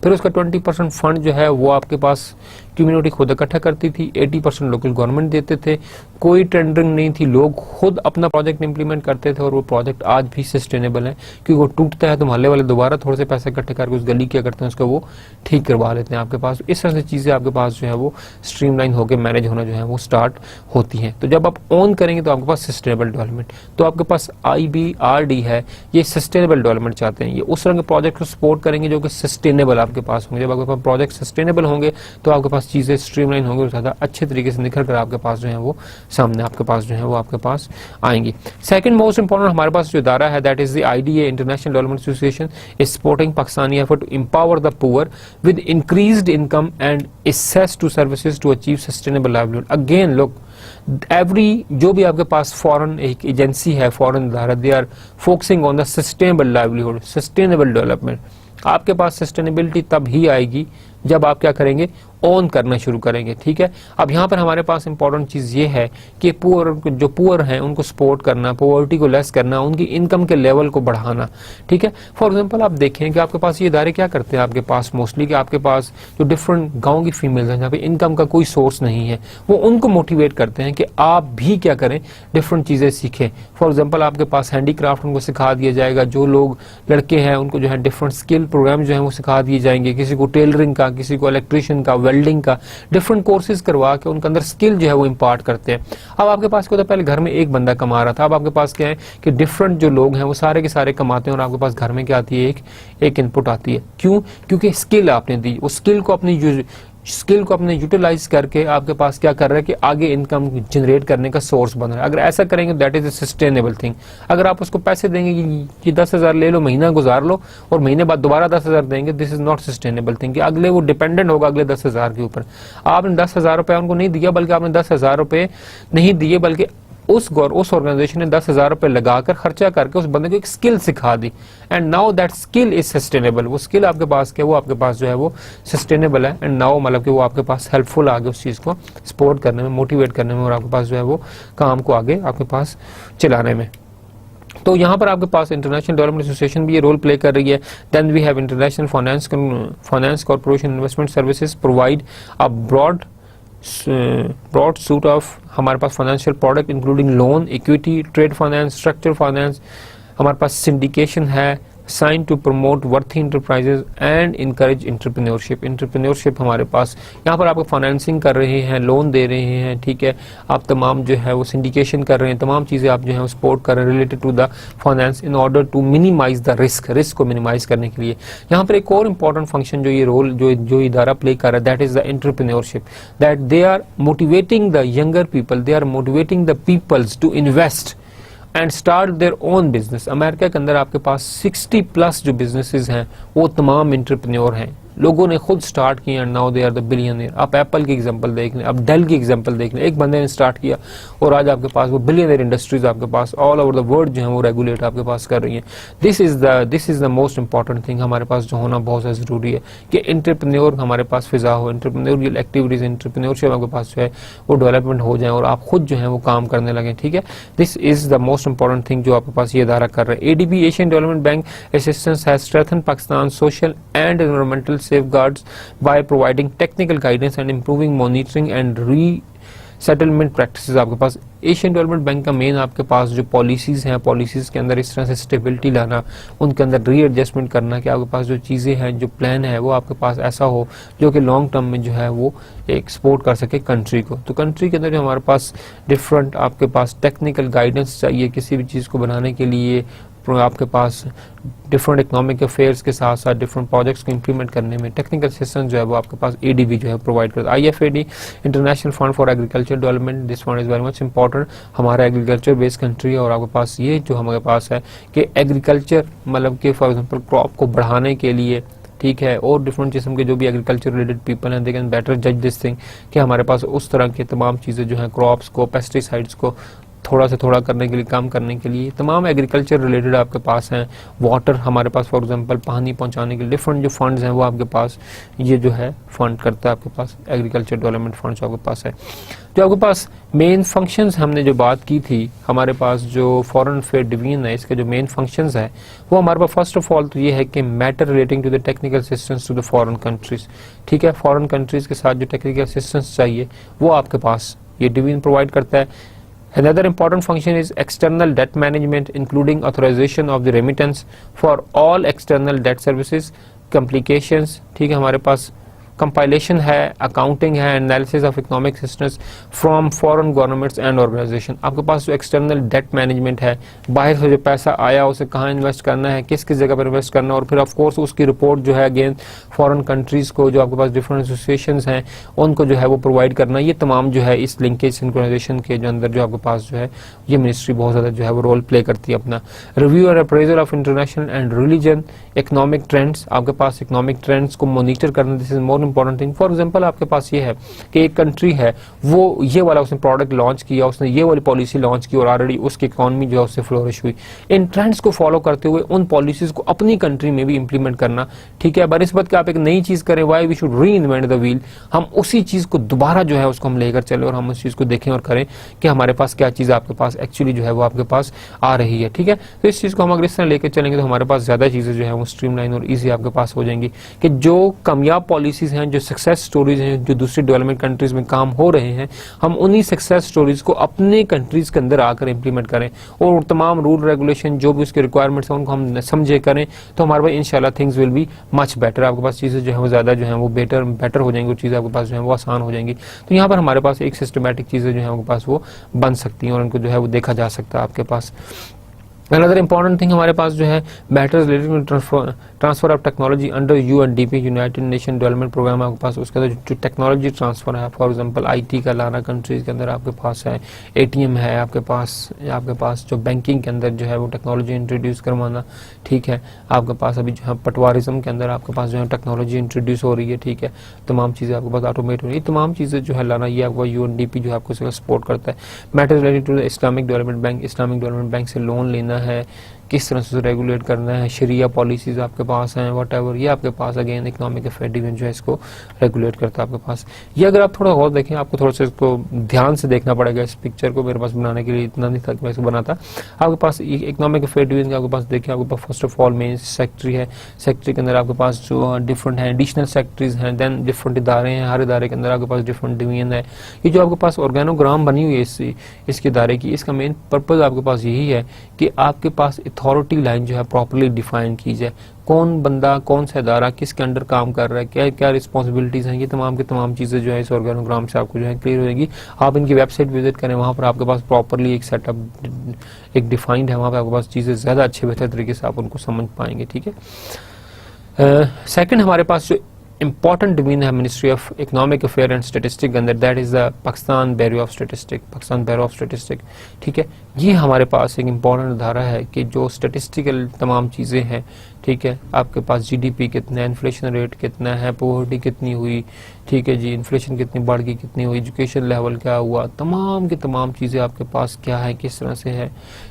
फिर उसका 20% फंड जो है वो आपके पास कम्युनिटी खुद इकट्ठा करती थी, 80% लोकल गवर्नमेंट देते थे, कोई टेंडरिंग नहीं थी, लोग खुद अपना प्रोजेक्ट इंप्लीमेंट करते थे और वो प्रोजेक्ट आज भी सस्टेनेबल है क्योंकि वो टूटता है तो मोहल्ले वाले दोबारा थोड़े से पैसे इकट्ठे करके उस गली क्या करते हैं उसको वो ठीक करवा लेते हैं आपके पास। इस तरह से चीज़ें आपके पास जो है वो स्ट्रीमलाइन होकर मैनेज होना जो है वो स्टार्ट होती हैं। तो जब आप ऑन करेंगे तो आपके पास सस्टेनेबल डेवलपमेंट, तो आपके पास IBRD है, ये सस्टेनेबल डेवलपमेंट चाहते हैं, ये उस तरह के प्रोजेक्ट को सपोर्ट करेंगे जो कि सस्टेनेबल आपके पास होंगे। जब आपके पास प्रोजेक्ट सस्टेनेबल होंगे तो आपके पास चीज़ें स्ट्रीमलाइन होंगी और ज़्यादा अच्छे तरीके से निखर कर आपके पास जो है वो सामने आपके पास जो है वो आपके पास आएंगी। सेकंड मोस्ट इंपॉर्टेंट हमारे पास जो इदारा है that is the IDA international development association is supporting Pakistani effort to empower the poor with increased income and access to services to achieve sustainable livelihood. Again look, every जो भी आपके पास foreign एक एजेंसी है, फॉरेन इदारा, they are focusing on the sustainable livelihood, sustainable development. आपके पास sustainability तब ही आएगी जब आप क्या करेंगे, ऑन करना शुरू करेंगे, ठीक है। अब यहाँ पर हमारे पास इंपॉर्टेंट चीज़ ये है कि जो पुअर हैं उनको सपोर्ट करना, पॉवर्टी को लेस करना, उनकी इनकम के लेवल को बढ़ाना, ठीक है। फॉर एग्जांपल आप देखें कि आपके पास ये इदारे क्या करते हैं, आपके पास मोस्टली कि आपके पास जो डिफरेंट गाँव की फीमेल्स हैं जहाँ पे इनकम का कोई सोर्स नहीं है, वो उनको मोटिवेट करते हैं कि आप भी क्या करें, डिफरेंट चीज़ें सीखें। फॉर एग्जाम्पल आपके पास हैंडीक्राफ्ट उनको सिखा दिया जाएगा, जो लोग लड़के हैं उनको जो है डिफरेंट स्किल प्रोग्राम जो है वो सिखा दिए जाएंगे, किसी को टेलरिंग का, किसी को इलेक्ट्रिशियन का, वेल्डिंग का, डिफरेंट कोर्सेज करवा के उनके अंदर स्किल जो है वो इम्पार्ट करते हैं। अब आपके पास क्या होता है, पहले घर में एक बंदा कमा रहा था, अब आपके पास क्या है कि डिफरेंट जो लोग हैं वो सारे के सारे कमाते हैं और आपके पास घर में क्या आती है, एक इनपुट आती है। क्यों? क्योंकि स्किल आपने दी, उस स्किल को अपने यूटिलाइज करके आपके पास क्या कर रहा है कि आगे इनकम जनरेट करने का सोर्स बन रहा है। अगर ऐसा करेंगे that is a sustainable thing. अगर आप उसको पैसे देंगे कि 10,000 ले लो, महीना गुजार लो और महीने बाद दोबारा 10,000 देंगे, this is not sustainable thing. कि अगले वो डिपेंडेंट होगा अगले 10,000 के ऊपर। आपने 10,000 रुपये उनको नहीं दिया, बल्कि आपने 10,000 रुपये नहीं दिए, बल्कि उस ऑर्गेनाइजेशन ने 10,000 रुपये लगाकर खर्चा करके उस बंदे को एक स्किल सिखा दी and now that skill is sustainable. वो स्किल आपके पास क्या, वो आपके पास जो है वो सस्टेनेबल है एंड नाउ मतलब कि वो आपके पास हेल्पफुल आगे उस चीज़ को सपोर्ट करने में, मोटिवेट करने में और आपके पास जो है वो काम को आगे आपके पास चलाने में। तो यहाँ पर आपके पास इंटरनेशनल डेवलपमेंट एसोसिएशन भी ये रोल प्ले कर रही है। Then we have international finance corporation investment services provide a broad suite of हमारे पास financial product including loan, equity, trade finance, structure finance, हमारे पास सिंडिकेशन है, sign to promote worthy enterprises and encourage entrepreneurship हमारे पास यहाँ पर आपको फाइनेंसिंग कर रहे हैं, लोन दे रहे हैं, ठीक है। आप तमाम जो है वो सिंडिकेशन कर रहे हैं, तमाम चीज़ें आप जो है वो सपोर्ट कर रहे हैं related to the finance in order to minimize the risk को मिनिमाइज करने के लिए। यहाँ पर एक और इम्पॉर्टेंट फंक्शन जो ये रोल जो इदारा प्ले कर रहा है that is the entrepreneurship, that they are motivating the younger people, they are motivating the peoples to invest and start their own business. America के अंदर आपके पास 60+ जो बिजनेसेस हैं वो तमाम एंटरप्रेन्योर हैं, लोगों ने खुद स्टार्ट किया and now they are the billionaire. आप एप्पल की एग्जांपल देख लें, आप डेल की एग्जांपल देख लें, एक बंदे ने स्टार्ट किया और आज आपके पास वो बिलियनियर इंडस्ट्रीज आपके पास ऑल ओवर द वर्ल्ड जो है वो रेगुलेट आपके पास कर रही हैं। This is the most important thing हमारे पास जो होना बहुत ज़्यादा जरूरी है कि एंटरप्रेन्योर हमारे पास फिजा हो, एंटरप्रेन्योरियल एक्टिविटीज, एंटरप्रेन्योरशिप आपके पास जो है वो डेवलपमेंट हो जाए और आप खुद जो है वो काम करने लगे, ठीक है। This is the most important thing जो आपके पास ये इदारा कर रहा है। ADB Asian development bank assistance has strengthen Pakistan social and environmental safeguards by providing technical guidance and improving monitoring and resettlement practices। आपके पास एशियन डेवलपमेंट बैंक का मेन आपके पास जो पॉलिसीज़ हैं, पॉलिसीज़ के अंदर इस तरह से स्टेबिलिटी लाना, उनके अंदर रीएडजस्टमेंट करना कि आपके पास जो चीज़ें हैं, जो प्लान है वो आपके पास ऐसा हो जो कि लॉन्ग टर्म में जो है वो एक्सपोर्ट कर सके कंट्री को। तो कंट्री के अंदर जो हमारे पास डिफरेंट आपके पास टेक्निकल गाइडेंस चाहिए किसी भी चीज़ को बनाने के लिए, आपके पास डिफरेंट इकोनॉमिक अफेयर्स के साथ साथ डिफरेंट प्रोजेक्ट्स को इंप्लीमेंट करने में टेक्निकल असिस्टेंस जो है वो आपके पास एडीबी जो है प्रोवाइड करता है। IFAD, international fund for agriculture development, this fund is very much important. हमारा एग्रीकल्चर बेस्ड कंट्री है और आपके पास ये जो हमारे पास है कि एग्रीकल्चर मतलब कि फॉर एग्जांपल क्रॉप को बढ़ाने के लिए, ठीक है, और डिफरेंट किस्म के जो भी एग्रीकल्चर रिलेटेड पीपल हैं, दे कैन बेटर जज दिस थिंग कि हमारे पास उस तरह की तमाम चीज़ें जो हैं, क्रॉप्स को, पेस्टिसाइड्स को थोड़ा से थोड़ा करने के लिए, कम करने के लिए तमाम एग्रीकल्चर रिलेटेड आपके पास हैं। वाटर हमारे पास फॉर एग्जांपल पानी पहुंचाने के लिए डिफरेंट जो फंड्स हैं वो आपके पास ये जो है फंड करता है आपके पास एग्रीकल्चर डेवलपमेंट फंड जो आपके पास है। जो आपके पास मेन फंक्शंस हमने जो बात की थी, हमारे पास जो फॉरेन अफेयर डिवीजन है इसके जो मेन फंक्शंस है वो हमारे पास फर्स्ट ऑफ ऑल तो ये है कि matter relating to the technical assistance to the foreign countries, ठीक है, फॉरेन कंट्रीज के साथ जो टेक्निकल असिस्टेंस चाहिए वो आपके पास ये डिवीजन प्रोवाइड करता है। Another important function is external debt management, including authorization of the remittance for all external debt services, complications, ठीक है, हमारे पास कंपाइलेशन है, अकाउंटिंग है, analysis of economic assistance from foreign governments and organization. आपके पास जो एक्सटर्नल डेट मैनेजमेंट है, बाहर से जो पैसा आया उसे कहाँ इन्वेस्ट करना है, किस किस जगह पर इन्वेस्ट करना है, और फिर ऑफ कोर्स उसकी रिपोर्ट जो है अगेन फॉरेन कंट्रीज को, जो आपके पास डिफरेंट एसोसिएशंस हैं उनको जो है वो प्रोवाइड करना। ये तमाम जो है इस लिंकेज सिंक्रोनाइजेशन के जो अंदर जो आपके पास जो है ये मिनिस्ट्री बहुत ज़्यादा जो है वो रोल प्ले करती है अपना। रिव्यू और appraisal of international and religion economic trends, आपके पास इकोनॉमिक ट्रेंड्स को मॉनिटर करना, this is more important thing. For example आपके पास ये है कि एक कंट्री है वो ये वाला उसने प्रोडक्ट लॉन्च किया, उसने ये वाली पॉलिसी लॉन्च की और ऑलरेडी उसकी इकोनॉमी जो है उससे फ्लोरिश हुई। इन ट्रेंड्स को फॉलो करते हुए उन पॉलिसीज को अपनी कंट्री में भी इंप्लीमेंट करना, ठीक है, बनिस्बत कि आप एक नई चीज करें, वाई वी शुड री इन्वेंट द व्हील, हम उसी चीज को दोबारा जो है उसको हम लेकर चले और हम उस चीज को देखें और करें कि हमारे पास क्या चीज आपके पास एक्चुअली जो है वो आपके पास आ रही है, ठीक है। तो इस चीज को हम अगर इस तरह लेकर चलेंगे तो हमारे पास ज्यादा चीजें जो है वो स्ट्रीमलाइन और इजी आपके पास हो जाएंगी कि जो कामयाब पॉलिसीज हैं, जो सक्सेस स्टोरीज हैं, जो दूसरी डेवलपमेंट कंट्रीज में काम हो रहे हैं, हम उन्हीं सक्सेस स्टोरीज को अपने कंट्रीज के अंदर आकर इंप्लीमेंट करें और तमाम रूल रेगुलेशन जो भी उसके रिक्वायरमेंट्स हैं उनको हम समझे करें, तो हमारे पास इंशाल्लाह things will be much better. आपके पास चीज़ें जो है वो ज़्यादा जो है वो बेटर हो जाएंगी और चीज़ें आपके पास जो है वो आसान हो जाएंगी। तो यहाँ पर हमारे पास एक सिस्टमैटिक चीज़ें जो है आपके पास वो बन सकती हैं और उनको जो है वो देखा जा सकता है आपके पास। Another important thing हमारे पास जो है matters related to transfer of technology under UNDP, united nation development program आपके पास, उसके अंदर जो टेक्नोलॉजी ट्रांसफर है, फॉर एग्जांपल IT का लाना कंट्रीज के अंदर आपके पास है, ATM है आपके पास जो बैंकिंग के अंदर जो है वो टेक्नोलॉजी इंट्रोड्यूस करवाना, ठीक है, आपके पास अभी जो है पटवारिज्म के अंदर आपके पास जो है टेक्नोलॉजी इंट्रोड्यूस हो रही है, ठीक है, तमाम चीज़ें आपके पास ऑटोमेट हो रही है, तमाम चीज़ें जो है लाना ये आपको UNDP जो है आपको सपोर्ट करता है। Matters related to Islamic development bank, Islamic development bank से लोन लेना है, किस तरह से रेगुलेट करना है, शरिया पॉलिसीज आपके पास हैं, वट एवर, ये आपके पास अगेन इकोनॉमिक अफेयर डिवीजन जो है इसको रेगुलेट करता है आपके पास। ये अगर आप थोड़ा और देखें, आपको थोड़ा सा इसको ध्यान से देखना पड़ेगा, इस पिक्चर को मेरे पास बनाने के लिए इतना नहीं था कि मैं इसको बनाता। आपके पास इकोनॉमिक अफेयर डिवीजन आपके पास देखिए, आपके पास first of all main secretary है, सेक्रेटरी के अंदर आपके पास जो डिफरेंट है एडिशनल सेक्रेटरीज हैं, देन डिफरेंट इदारे हैं, हर इदारे के अंदर आपके पास डिफरेंट डिवीजन है। ये जो आपके पास ऑर्गेनोग्राम बनी हुई है इसके इदारे की, इसका मेन पर्पज आपके पास यही है कि आपके पास अथॉरिटी लाइन जो है प्रॉपर्ली डिफाइन की जाए, कौन बंदा, कौन सा इदारा किसके अंडर काम कर रहा है, क्या क्या रिस्पॉन्सिबिलिटीज हैं, ये तमाम की तमाम चीज़ें जो है इस ऑर्गेनोग्राम से आपको जो है क्लियर हो जाएगी। आप इनकी वेबसाइट विजिट करें, वहाँ पर आपके पास प्रॉपर्ली एक सेटअप एक डिफाइंड है, वहाँ पर आपके पास चीज़ें ज़्यादा अच्छे बेहतर तरीके से आप उनको समझ पाएंगे, ठीक है। सेकंड हमारे पास जो इंपॉर्टेंट डिवीजन है ministry of economic affair and statistic के अंदर, that is the Pakistan bureau of statistic, ठीक है। ये हमारे पास एक इंपॉर्टेंट अदारा है कि जो स्टेटिस्टिकल तमाम चीज़ें हैं, ठीक है, आपके पास GDP कितना है, इन्फ्लेशन रेट कितना है, पॉवर्टी कितनी हुई, ठीक है जी, इन्फ्लेशन कितनी बढ़ गई, कितनी हुई, एजुकेशन लेवल क्या हुआ, तमाम की तमाम चीज़ें आपके पास क्या है, किस तरह से है,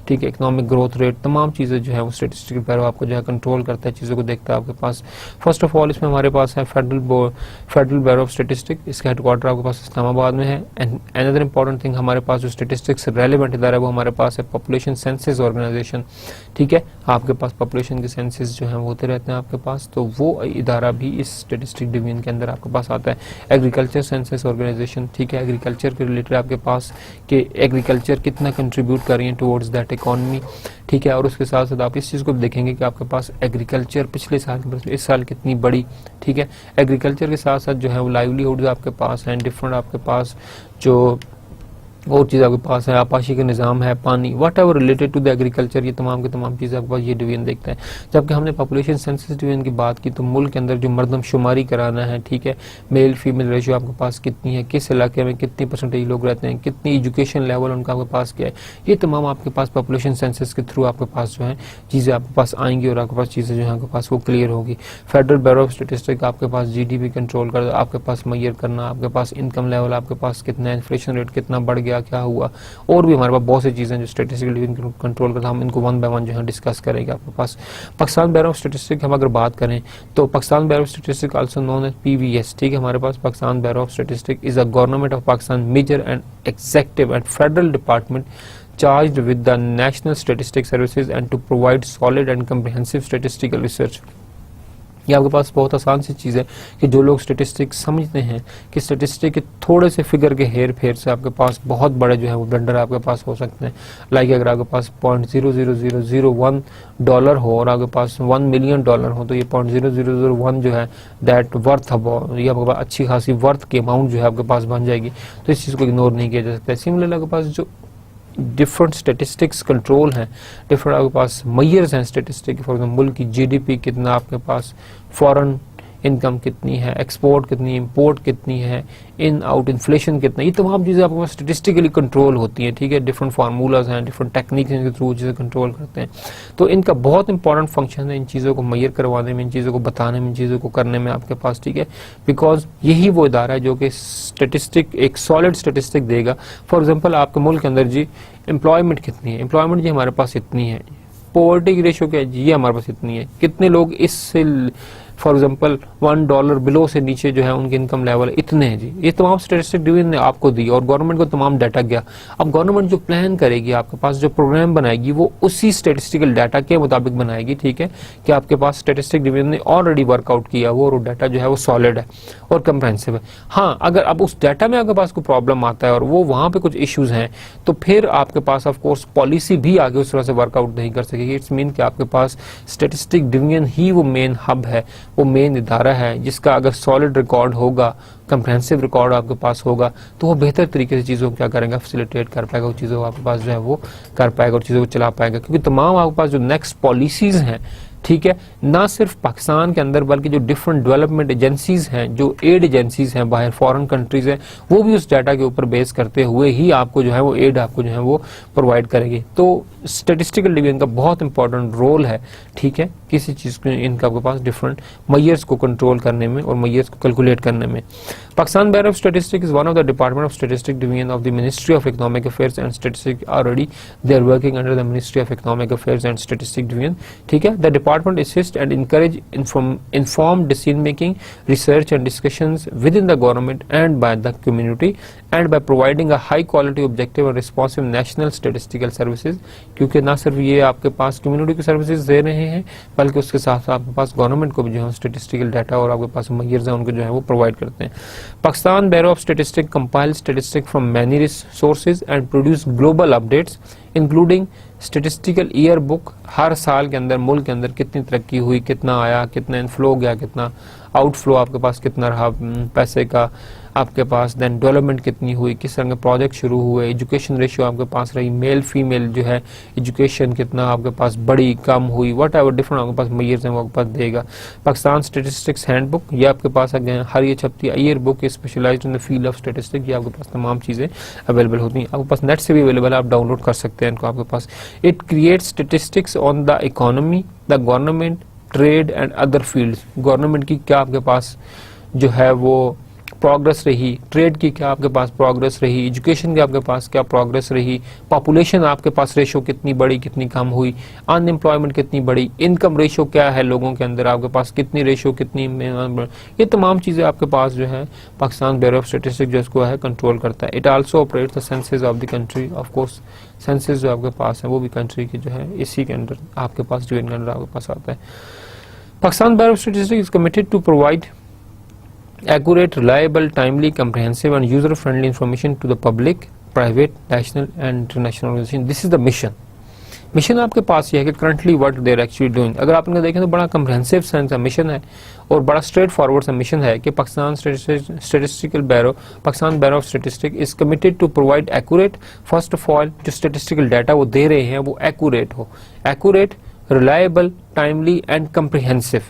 ठीक है, इकोनॉमिक ग्रोथ रेट, तमाम चीज़ें जो है वो स्टेटिस्टिकल ब्यूरो आपको जो है कंट्रोल करता है, चीज़ों को देखता है आपके पास। फर्स्ट ऑफ ऑल इसमें हमारे पास है फेडरल ब्यूरो ऑफ स्टेटिस्टिक, इसका हेडक्वार्टर आपके पास इस्लामाबाद में है। एंड अनदर इंपॉर्टेंट थिंग हमारे पास जो स्टेटिस्टिक्स रेलेवेंट इदारा है वो हमारे पास है पॉपुलेशन सेंसस ऑर्गेनाइजेशन, ठीक है, आपके पास पॉपुलेशन के सेंसस जो हैं वो होते रहते हैं आपके पास, तो वो इदारा भी इस स्टैटिस्टिक डिवीजन के अंदर आपके पास आता है। एग्रीकल्चर सेंसस ऑर्गेनाइजेशन, ठीक है, एग्रीकल्चर के रिलेटेड आपके पास कि एग्रीकल्चर कितना कंट्रीब्यूट कर रही है टुवर्ड्स दैट इकॉनमी, ठीक है। और उसके साथ साथ आप इस चीज़ को देखेंगे कि आपके पास एग्रीकल्चर पिछले साल के इस साल कितनी बड़ी, ठीक है। एग्रीकल्चर के साथ साथ जो है वो लाइवलीहुड आपके पास हैं, डिफरेंट आपके पास जो और चीज़ आपके पास है, आपाशी का निज़ाम है, पानी, whatever related to the agriculture, ये तमाम की तमाम चीज़ें आपके पास ये डिवीजन देखते हैं। जबकि हमने पॉपुलेशन सेंसस डिवीजन की बात की तो मुल्क के अंदर जो मरदमशुमारी कराना है, ठीक है, मेल फीमेल रेशियो आपके पास कितनी है, किस इलाके में कितनी परसेंटेज लोग रहते हैं, कितनी एजुकेशन लेवल उनका आपके पास क्या है, ये तमाम आपके पास पॉपुलेशन सेंसस के थ्रू आपके पास जो है चीज़ें आपके पास आएंगी और आपके पास चीज़ें जो है आपके पास वो क्लियर होगी। फेडरल ब्यूरो ऑफ स्टेटिस्टिक्स आपके पास GDP कंट्रोल कर, आपके पास मैयर करना, आपके पास इनकम लेवल आपके पास कितना है, इन्फ्लेशन रेट कितना बढ़ गया, क्या हुआ, और भी हमारे पास बहुत सी चीज़ें जो स्टैटिस्टिकल डिवीजन कंट्रोल करता है, हम इनको वन बाय वन जो है डिस्कस करेंगे। आपके पास पाकिस्तान ब्यूरो ऑफ स्टैटिस्टिक्स हम अगर बात करें तो Pakistan bureau of statistics also known as PBS, ठीक है, हमारे पास Pakistan bureau of statistics is a government of Pakistan major and executive and federal department charged with the national statistics services and to provide solid and comprehensive statistical research। ये आपके पास बहुत आसान सी चीज़ है कि जो लोग स्टेटिस्टिक्स समझते हैं कि स्टेटिस्टिक के थोड़े से फिगर के हेर फेर से आपके पास बहुत बड़े जो है वो ब्लंडर आपके पास हो सकते हैं। लाइक अगर आपके पास $0.00001 हो और आपके पास $1 मिलियन हो तो ये $0.0001 जो है दैट वर्थ अब ये आपके पास अच्छी खासी वर्थ की अमाउंट जो है आपके पास बन जाएगी, तो इस चीज़ को इग्नोर नहीं किया जा सकता है। सिमिलरली आपके पास जो डिफरेंट स्टेटिस्टिक्स कंट्रोल हैं, डिफरेंट आपके पास मैयर्स हैं स्टेटिस्टिक, फॉर एग्जाम्पल मुल्क की GDP कितना आपके पास, फॉरेन इनकम कितनी है, एक्सपोर्ट कितनी, इंपोर्ट कितनी है, इन आउट इन्फ्लेशन कितना, ये तमाम चीज़ें आपके पास स्टेटिस्टिकली कंट्रोल होती हैं, ठीक है। डिफरेंट फार्मूलाज हैं, डिफरेंट टेक्निक्स इनके थ्रू चीज़ें कंट्रोल करते हैं, तो इनका बहुत इंपॉर्टेंट फंक्शन है इन चीज़ों को मैयर करवाने में, इन चीज़ों को बताने में, इन चीज़ों को करने में आपके पास, ठीक है। बिकॉज यही वो इदारा है जो कि स्टेटिस्टिक एक सॉलिड स्टेटिस्टिक देगा। फॉर एग्जाम्पल आपके मुल्क के अंदर जी एम्प्लॉयमेंट कितनी है, एम्प्लॉयमेंट जी हमारे पास इतनी है, पॉवर्टी की रेशियो क्या है जी हमारे पास इतनी है, कितने लोग इससे फॉर एग्जाम्पल $1 बिलो से नीचे जो है उनके इनकम लेवल इतने हैं जी, ये तमाम स्टैटिस्टिक डिवीजन ने आपको दी और गवर्नमेंट को तमाम डाटा गया। अब गवर्नमेंट जो प्लान करेगी आपके पास, जो प्रोग्राम बनाएगी वो उसी स्टैटिस्टिकल डाटा के मुताबिक बनाएगी, ठीक है, कि आपके पास स्टैटिस्टिक डिवीजन ने ऑलरेडी वर्कआउट किया वो और डाटा जो है वो सॉलिड है और कंप्रेहेंसिव है। हाँ, अगर अब उस डाटा में आपके पास कोई प्रॉब्लम आता है और वो वहाँ पे कुछ इश्यूज हैं तो फिर आपके पास ऑफ कोर्स पॉलिसी भी आगे उस तरह से वर्कआउट नहीं कर सकेगी। इट्स मीन कि आपके पास स्टैटिस्टिक डिवीजन ही वो मेन हब है, वो मेन इदारा है जिसका अगर सॉलिड रिकॉर्ड होगा, कंप्रेहेंसिव रिकॉर्ड आपके पास होगा तो वो बेहतर तरीके से चीज़ों को क्या करेगा, फैसिलिटेट कर पाएगा, वो चीज़ों को आपके पास जो है वो कर पाएगा और चीज़ों को चला पाएगा। क्योंकि तमाम आपके पास जो नेक्स्ट पॉलिसीज हैं, ठीक है, ना सिर्फ पाकिस्तान के अंदर बल्कि जो डिफरेंट डेवलपमेंट एजेंसीज हैं, जो एड एजेंसीज हैं बाहर फॉरेन कंट्रीज हैं, वो भी उस डाटा के ऊपर बेस करते हुए ही आपको जो है वो एड आपको जो है वो प्रोवाइड करेगी। तो स्टैटिस्टिकल डिवीजन का बहुत इंपॉर्टेंट रोल है, ठीक है, किसी चीज़ को इनका आपके पास डिफरेंट मैयर्स को कंट्रोल करने में और मैयर्स को कैलकुलेट करने में। Pakistan bureau of statistics is one of the department of statistic division of the ministry of economic affairs and statistics. Already they are working under the ministry of economic affairs and statistic division, ठीक है। The department assist and encourage informed decision making, research and discussions within the government and by the community, and by providing a high quality, objective and responsive national statistical services। क्योंकि ना सिर्फ ये आपके पास community की services दे रहे हैं बल्कि उसके साथ आपके पास गवर्नमेंट को भी जो है स्टेटिस्टिकल डाटा और आपके पास मैयर्स हैं उनको जो है वो प्रोवाइड करते हैं। Pakistan bureau of statistics compile statistic from many sources and produce global updates including statistical year book, हर साल के अंदर मुल्क के अंदर कितनी तरक्की हुई, कितना आया, कितना इनफ्लो गया, कितना आउटफ्लो आपके पास कितना रहा पैसे का आपके पास, देन डेवलपमेंट कितनी हुई, किस तरह के प्रोजेक्ट शुरू हुए, एजुकेशन रेशियो आपके पास रही, मेल फीमेल जो है एजुकेशन कितना आपके पास बढ़ी कम हुई, वट एवर डिफरेंट आपके पास मैयर्स हैं वो आपके पास देगा। पाकिस्तान स्टेटिस्टिक्स हैंडबुक ये आपके पास हर ये छपती है। Year book specialized in the field of statistics, ये आपके पास तमाम चीज़ें अवेलेबल होती हैं, आपके पास नेट से भी अवेलेबल है, आप डाउनलोड कर सकते हैं इनको आपके पास। It create statistics on the economy, the government, trade and other fields. Government की क्या आपके पास जो है वो प्रोग्रेस रही, ट्रेड की क्या आपके पास प्रोग्रेस रही, एजुकेशन की आपके पास क्या प्रोग्रेस रही, पॉपुलेशन आपके पास रेशो कितनी बढ़ी कितनी कम हुई, अनएम्प्लॉयमेंट कितनी बढ़ी, इनकम रेशो क्या है लोगों के अंदर आपके पास कितनी रेशो कितनी, ये तमाम चीज़ें आपके पास जो है पाकिस्तान ब्यूरो ऑफ स्टैटिस्टिक्स जो इसको है कंट्रोल करता है। It also operates the census of the country. Of course census जो आपके पास है वो भी कंट्री की जो है इसी के अंदर आपके पास डिवीजन के अंदर आपके पास आता है। Pakistan Bureau of Statistics is committed to provide accurate, reliable, timely, comprehensive and user-friendly information to the public, private, national and international organization. This is the mission. Mission आपके पास ये है कि currently what they are actually doing. अगर आपने देखें तो बड़ा कम्प्रहेंसिव सेंस का मिशन है और बड़ा स्ट्रेट फॉरवर्ड सा मिशन है कि Pakistan statistical bureau, Pakistan bureau of statistics is committed to provide accurate, first of all जो स्टैटिस्टिकल डाटा वो दे रहे हैं वो एक्यूरेट हो, accurate, reliable, timely and comprehensive,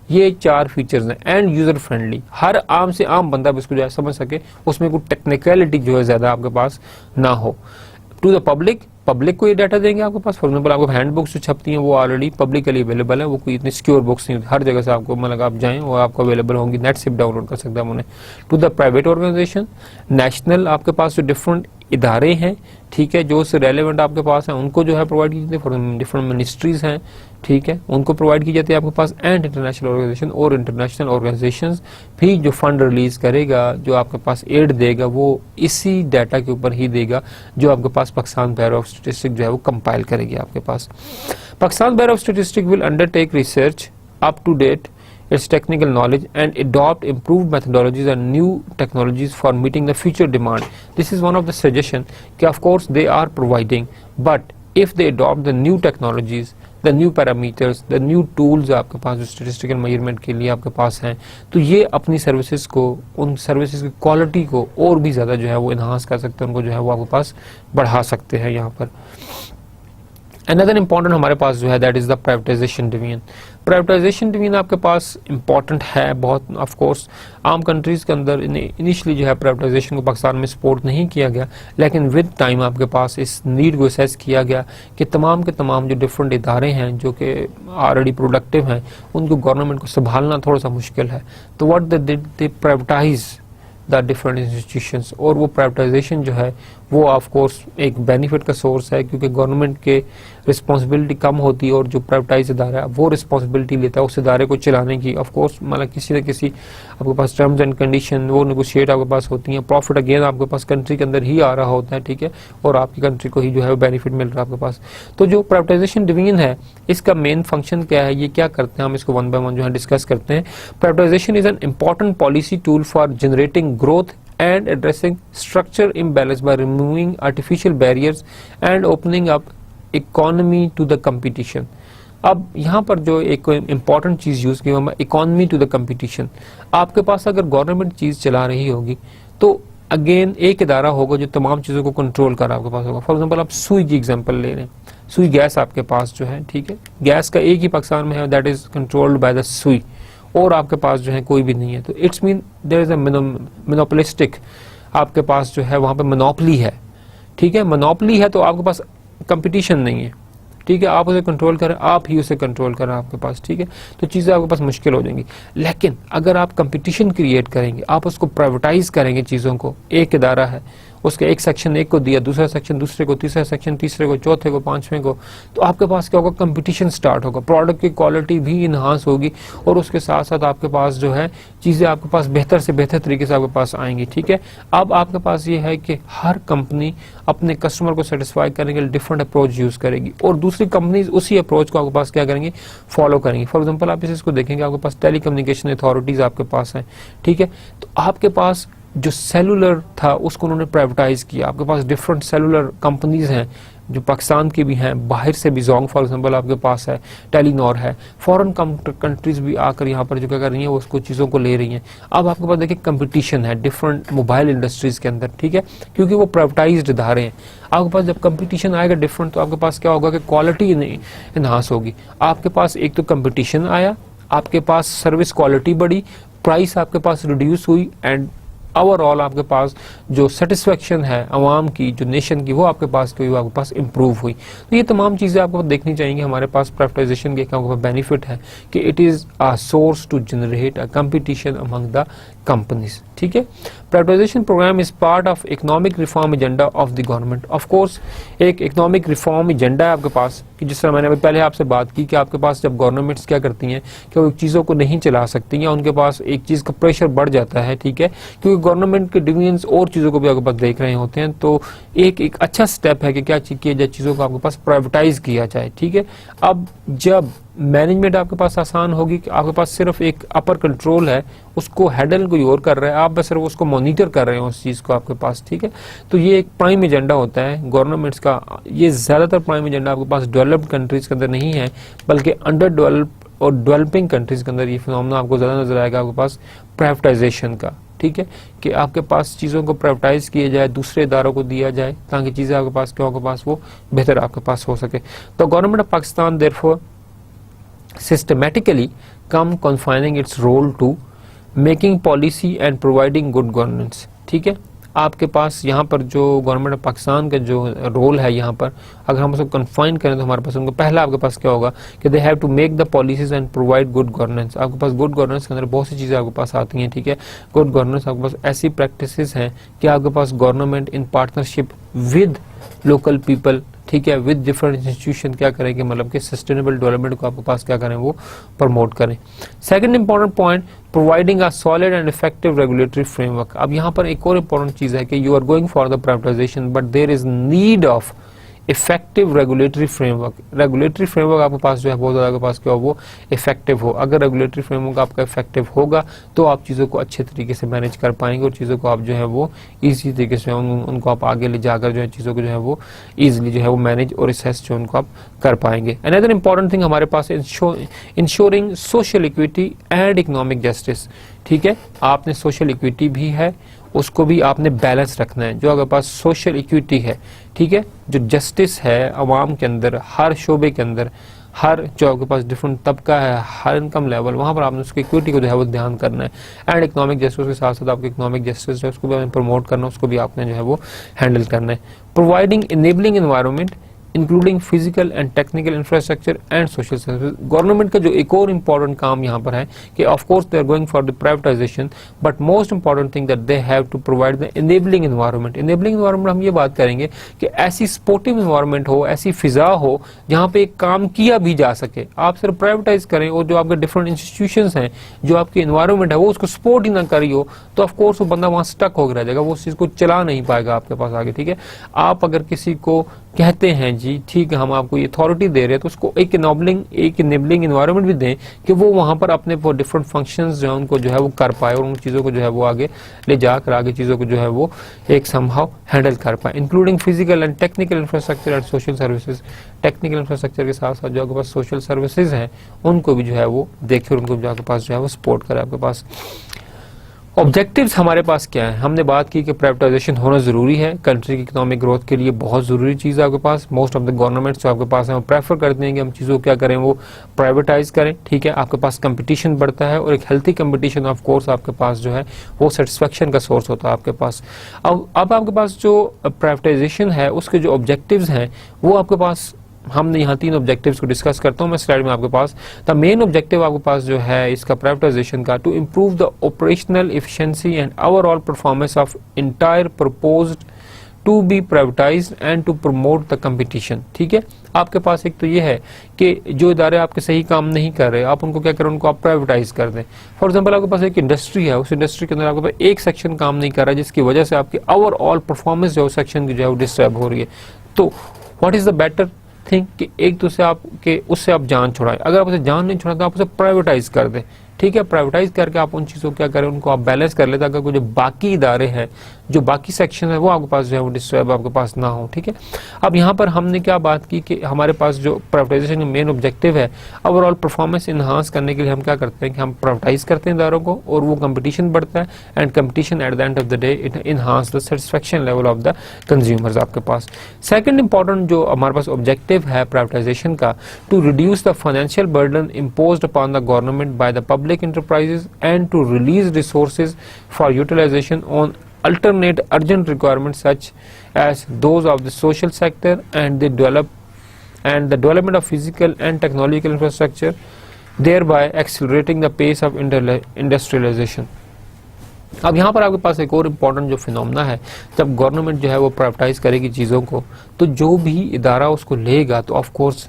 ये 4 फीचर्स हैं, एंड यूजर फ्रेंडली, हर आम से आम बंदा भी इसको जो है समझ सके, उसमें कोई टेक्निकलिटी जो है ज्यादा आपके पास ना हो। टू द पब्लिक को ये डाटा देंगे आपके पास। फॉर एग्जाम्पल आपको हैंड बुक्स जो छपती हैं वो ऑलरेडी पब्लिकली अवेलेबल है, वो कोई इतनी सिक्योर बुक्स नहीं होती, हर जगह से आपको मतलब आप जाएं वो आपको अवेलेबल होंगी, नेट से डाउनलोड कर सकते हैं उन्हें। To the private organization, national आपके पास जो डिफरेंट इदारे हैं, ठीक है, जो उससे रेलेवेंट आपके पास हैं उनको जो है प्रोवाइड की जाती है, फॉर डिफरेंट मिनिस्ट्रीज हैं, ठीक है, उनको प्रोवाइड की जाती है आपके पास, एंड इंटरनेशनल ऑर्गेनाइजेशन, और इंटरनेशनल ऑर्गेनाइजेशंस भी जो फंड रिलीज करेगा, जो आपके पास एड देगा वो इसी डाटा के ऊपर ही देगा जो आपके पास पाकिस्तान ब्यूरो ऑफ स्टैटिस्टिक्स जो है वो कंपाइल करेगी आपके पास। Pakistan bureau of statistics will undertake research up to date its technical knowledge and adopt improved methodologies and new technologies for meeting the future demand. This is one of the suggestion कि of course they are providing, but if they adopt the new technologies, the new parameters, the new tools आपके पास जो statistical measurement के लिए आपके पास हैं, तो ये अपनी सर्विसेज को, उन सर्विसेज की क्वालिटी को और भी ज़्यादा जो है वो इन्हांस कर सकते हैं, उनको जो है वो आपके पास बढ़ा सकते हैं यहाँ पर। अनदर इंपॉर्टेंट हमारे पास जो है that is the privatization division. Privatisation division आपके पास इंपॉर्टेंट है बहुत, ऑफ कोर्स आम कंट्रीज के अंदर इनिशियली जो है प्राइवेटाइजेशन को पाकिस्तान में सपोर्ट नहीं किया गया, लेकिन विद टाइम आपके पास इस नीड को असेस किया गया कि तमाम के तमाम जो डिफरेंट इदारे हैं जो कि ऑलरेडी प्रोडक्टिव हैं उनको गवर्नमेंट को संभालना थोड़ा सा मुश्किल है, तो what they did, they privatise the different institutions, और वो प्राइवेटाइजेशन जो है वो ऑफ कोर्स एक बेनिफिट का सोर्स है क्योंकि गवर्नमेंट के रिस्पांसिबिलिटी कम होती है और जो प्राइवेटाइज इदारा है वो रिस्पांसिबिलिटी लेता है उस इदारे को चलाने की। ऑफ कोर्स मतलब किसी न किसी आपके पास टर्म्स एंड कंडीशन वो नेगोशिएट आपके पास होती हैं, प्रॉफिट अगेन आपके पास कंट्री के अंदर ही आ रहा होता है, ठीक है, और आपकी कंट्री को ही जो है बेनिफिट मिल रहा है आपके पास। तो जो प्राइवेटाइजेशन डिवीजन है इसका मेन फंक्शन क्या है, ये क्या करते हैं, हम इसको वन बाय वन जो है डिस्कस करते हैं। Privatisation is an important policy tool for generating growth and addressing structure imbalance by removing artificial barriers and opening up economy to the competition। अब यहाँ पर जो एक इम्पॉर्टेंट चीज यूज की है इकोनॉमी टू द कंपटीशन। आपके पास अगर गवर्नमेंट चीज चला रही होगी तो अगेन एक इदारा होगा जो तमाम चीजों को कंट्रोल कर आपके पास होगा। फॉर एग्जांपल आप सुई की एग्जांपल ले रहे हैं, सुई गैस आपके पास जो है, ठीक है, गैस का एक ही पाकिस्तान में है, that is controlled by the सुई, और आपके पास जो है कोई भी नहीं है, तो it's mean there is a monopolistic आपके पास जो है वहां पे मोनोपोली है, ठीक है, मोनोपोली है तो आपके पास कंपटीशन नहीं है, ठीक है, आप उसे कंट्रोल करें, आप ही उसे कंट्रोल करें आपके पास, ठीक है, तो चीज़ें आपके पास मुश्किल हो जाएंगी। लेकिन अगर आप कंपटीशन क्रिएट करेंगे, आप उसको प्राइवेटाइज करेंगे चीज़ों को, एक इदारा है उसके एक सेक्शन एक को दिया, दूसरा सेक्शन दूसरे को, तीसरा सेक्शन तीसरे को, चौथे को, पांचवें को, तो आपके पास क्या होगा, कंपटीशन स्टार्ट होगा, प्रोडक्ट की क्वालिटी भी इन्हांस होगी और उसके साथ साथ आपके पास जो है चीज़ें आपके पास बेहतर से बेहतर तरीके से आपके पास आएंगी, ठीक है। अब आपके पास ये है कि हर कंपनी अपने कस्टमर को सेटिस्फाई करने के लिए डिफरेंट अप्रोच यूज करेगी और दूसरी कंपनीज उसी अप्रोच को आपके पास क्या करेंगी, फॉलो करेंगी। फॉर एग्जाम्पल आप इसको देखेंगे, आपके पास टेली कम्युनिकेशन अथॉरिटीज आपके पास हैं, ठीक है, तो आपके पास जो सेलुलर था उसको उन्होंने प्राइवेटाइज किया। आपके पास डिफरेंट सेलुलर कंपनीज हैं जो पाकिस्तान की भी हैं, बाहर से भी, जोंग फॉर एग्जांपल आपके पास है, टेलीनॉर है, फॉरेन कंट्रीज भी आकर यहाँ पर जो क्या कर रही हैं वो उसको चीज़ों को ले रही हैं। अब आपके पास देखिए कंपटीशन है डिफरेंट मोबाइल इंडस्ट्रीज के अंदर, ठीक है, क्योंकि वो प्राइवेटाइज्ड इदारे हैं। आपके पास जब कंपटीशन आएगा डिफरेंट तो आपके पास क्या होगा कि क्वालिटी इन्हांस होगी। आपके पास एक तो कंपटीशन आया, आपके पास सर्विस क्वालिटी बढ़ी, प्राइस आपके पास रिड्यूस हुई, एंड ओवरऑल आपके पास जो सेटिस्फेक्शन है अवाम की, जो नेशन की, वो आपके पास इम्प्रूव हुई। तो ये तमाम चीज़ें आपको देखनी चाहिए। हमारे पास प्राइवेटाइजेशन के क्या बेनिफिट है कि it is a source to generate a competition among the companies, ठीक है। Privatization program is part of economic reform agenda of the government. Of course एक इकोनॉमिक रिफॉर्म एजेंडा है आपके पास कि जिस तरह मैंने पहले आपसे बात की कि आपके पास जब गवर्नमेंट्स क्या करती हैं कि वो चीज़ों को नहीं चला सकती या उनके पास एक चीज़ का प्रेशर बढ़ जाता है, ठीक है, क्योंकि गवर्नमेंट के डिवीजन्स और चीज़ों को भी आपके पास देख रहे होते हैं, तो एक अच्छा स्टेप है कि क्या किया जाए, चीज़ों को आपके पास प्राइवेटाइज किया जाए, ठीक है। अब जब मैनेजमेंट आपके पास आसान होगी कि आपके पास सिर्फ एक अपर कंट्रोल है, उसको हैंडल कोई और कर रहा है, आप बस सिर्फ उसको मॉनिटर कर रहे हो उस चीज़ को आपके पास, ठीक है। तो ये एक प्राइम एजेंडा होता है गवर्नमेंट्स का। ये ज़्यादातर प्राइम एजेंडा आपके पास डेवलप्ड कंट्रीज़ के अंदर नहीं है, बल्कि अंडर डेवलप और डेवलपिंग कंट्रीज़ के अंदर ये फिनोमेना आपको ज़्यादा नजर आएगा आपके पास प्राइवेटाइजेशन का, ठीक है, कि आपके पास चीज़ों को प्राइवेटाइज किया जाए, दूसरे इदारों को दिया जाए, ताकि चीज़ें आपके पास क्यों आपके पास वो बेहतर आपके पास हो सके। तो government of Pakistan therefore systematically come confining its role to making policy and providing good governance, ठीक है। आपके पास यहाँ पर जो गवर्नमेंट ऑफ पाकिस्तान का जो रोल है, यहाँ पर अगर हम उसको कन्फाइन करें तो हमारे पास उनको पहला आपके पास क्या होगा कि they have to make the policies and provide good governance. आपके पास गुड गवर्नेंस के अंदर बहुत सी चीज़ें आपके पास आती हैं, ठीक है। गुड गवर्नेंस आपके पास ऐसी प्रैक्टिसेस हैं कि आपके पास government in partnership with local people, ठीक है, विद डिफरेंट इंस्टीट्यूशन क्या करेंगे, मतलब कि सस्टेनेबल डेवलपमेंट को आपके पास क्या करें, वो प्रमोट करें। Second important point, providing a solid and effective regulatory framework. अब यहाँ पर एक और इंपॉर्टेंट चीज है कि you are going for the privatization but there is need of effective regulatory framework. Regulatory framework आपके पास जो है बहुत ज़्यादा आपके पास क्या हो, वो इफेक्टिव हो। अगर रेगुलेटरी फ्रेमवर्क आपका इफेक्टिव होगा तो आप चीज़ों को अच्छे तरीके से मैनेज कर पाएंगे और चीज़ों को आप जो है वो इजी तरीके से उनको आप आगे ले जाकर जो है चीज़ों को जो है वो ईजिली जो है वो मैनेज और असेस जो उनको आप कर पाएंगे। अनदर इंपॉर्टेंट थिंग हमारे पास ensuring social equity and economic justice, ठीक है। आपने सोशल इक्विटी भी है, उसको भी आपने बैलेंस रखना है। जो अगर पास सोशल इक्विटी है, ठीक है, जो जस्टिस है अवाम के अंदर, हर शोबे के अंदर, हर जो आपके पास डिफरेंट तबका है, हर इनकम लेवल, वहाँ पर आपने उसकी इक्विटी को जो है वो ध्यान करना है। एंड इकोनॉमिक जस्टिस के साथ साथ आपके इकोनॉमिक जस्टिस है उसको भी आपने प्रमोट करना है, उसको भी आपने जो है वो हैंडल करना है। Providing enabling environment including physical and technical infrastructure and social service. Government का जो एक और इम्पॉर्टेंट काम यहाँ पर है कि of course they are going for the privatization but most important thing that they have to provide the enabling environment. Enabling environment हम ये बात करेंगे कि ऐसी सपोर्टिव एनवायरनमेंट हो, ऐसी फिजा हो जहाँ पे एक काम किया भी जा सके। आप सिर्फ प्राइवेटाइज करें और जो आपके डिफरेंट इंस्टीट्यूशंस हैं, जो आपकी एनवायरनमेंट है वो उसको सपोर्ट ही ना करी हो तो ऑफ कोर्स वो बंदा वहाँ स्टक होकर रह जाएगा, वो उस चीज़ को चला नहीं पाएगा आपके पास आगे, ठीक है। आप अगर किसी को कहते हैं जी ठीक है हम आपको ये अथॉरिटी दे रहे हैं तो उसको एक इनेबलिंग एनवायरनमेंट भी दें कि वो वहाँ पर अपने डिफरेंट फंक्शंस जो है उनको जो है वो कर पाए और उन चीज़ों को जो है वो आगे ले जाकर आगे चीज़ों को जो है वो एक समहाउ हैंडल कर पाए। Including physical and technical infrastructure and social services. Technical infrastructure के साथ साथ जो आपके पास सोशल सर्विसेज हैं उनको भी जो है वो देखे और उनको जो आपके पास जो है वो सपोर्ट करे। आपके पास ऑब्जेक्टिव्स हमारे पास क्या है, हमने बात की कि प्राइवेटाइजेशन होना जरूरी है, कंट्री की इकोनॉमिक ग्रोथ के लिए बहुत जरूरी चीज़ है आपके पास। मोस्ट ऑफ द गवर्नमेंट्स जो आपके पास है वो प्रेफर करते हैं कि हम चीज़ों को क्या करें, वो प्राइवेटाइज करें, ठीक है। आपके पास कंपटीशन बढ़ता है और एक हेल्थी कंपटीशन ऑफ कोर्स आपके पास जो है वो सेटिस्फेक्शन का सोर्स होता है आपके पास। अब आपके पास जो प्राइवेटाइजेशन है उसके जो ऑब्जेक्टिव्स हैं वो आपके पास, हमने यहाँ 3 ऑब्जेक्टिव्स को डिस्कस करता हूँ मैं स्लाइड में आपके पास। द मेन ऑब्जेक्टिव आपके पास जो है इसका प्राइवेटाइजेशन का, to improve the operational efficiency and overall performance of entire proposed to be privatized and to promote the competition, ठीक है। आपके पास एक तो ये है कि जो इदारे आपके सही काम नहीं कर रहे आप उनको क्या करें, उनको आप प्राइवेटाइज कर दें। फॉर एग्जांपल आपके पास एक इंडस्ट्री है, उस इंडस्ट्री के अंदर आपके पास एक सेक्शन काम नहीं कर रहा है जिसकी वजह से आपकी ओवरऑल परफॉर्मेंस जो सेक्शन की जो है वो डिस्टर्ब हो रही है। तो what is the better think कि एक तो उससे आप जान छुड़ाएं। अगर आप उसे जान नहीं छुड़ाते आप उसे प्राइवेटाइज कर दें, ठीक है। प्राइवेटाइज करके आप उन चीज़ों को क्या करें, उनको आप बैलेंस कर लेते अगर कोई जो बाकी इदारे हैं, जो बाकी सेक्शन है वो आपके पास जो है वो डिस्टर्ब आपके पास ना हो, ठीक है। अब यहाँ पर हमने क्या बात की कि हमारे पास जो प्राइवेटाइजेशन का मेन ऑब्जेक्टिव है ओवरऑल परफॉर्मेंस इन्हांस करने के लिए हम क्या करते हैं कि हम प्राइवेटाइज करते हैं इदारों को और वो कंपटीशन बढ़ता है and competition at the end of the day it enhance the satisfaction level of the consumers आपके पास। सेकेंड इंपॉर्टेंट जो हमारे पास ऑब्जेक्टिव है प्राइवेटाइजेशन का, to reduce the financial burden imposed upon the government by the public enterprises and to release resources for utilization on alternate urgent requirements such as those of the social sector and the development of physical and technological infrastructure, thereby accelerating the pace of industrialization। अब यहाँ पर आपके पास एक और important जो phenomena है, जब government जो है वो प्राइवेटाइज करेगी चीज़ों को तो जो भी इदारा उसको लेगा तो of course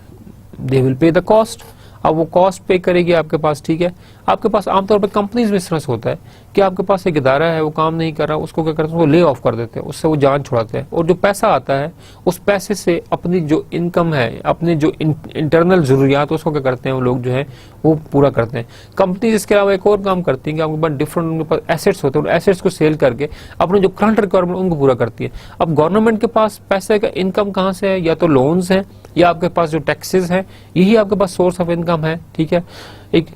they will pay the cost. अब वो कॉस्ट पे करेगी आपके पास, ठीक है। आपके पास आमतौर पर कंपनीज में इस तरह से होता है कि आपके पास एक इदारा है, वो काम नहीं कर रहा, उसको क्या करते हैं, वो ले ऑफ कर देते हैं, उससे वो जान छुड़ाते हैं, और जो पैसा आता है उस पैसे से अपनी जो इनकम है, अपने जो इंटरनल जरूरियात, उसको क्या करते हैं वो लोग जो है वो पूरा करते हैं। कंपनी इसके अलावा एक और काम करती है कि आपके पास डिफरेंट, उनके पास एसेट्स होते हैं, उन एसेट्स को सेल करके अपने जो करंट रिक्वायरमेंट उनको पूरा करती है। अब गवर्नमेंट के पास पैसे का इनकम कहाँ से है, या तो लोन्स है या आपके पास जो टैक्सेस है, यही आपके पास सोर्स ऑफ इनकम है, ठीक है, एक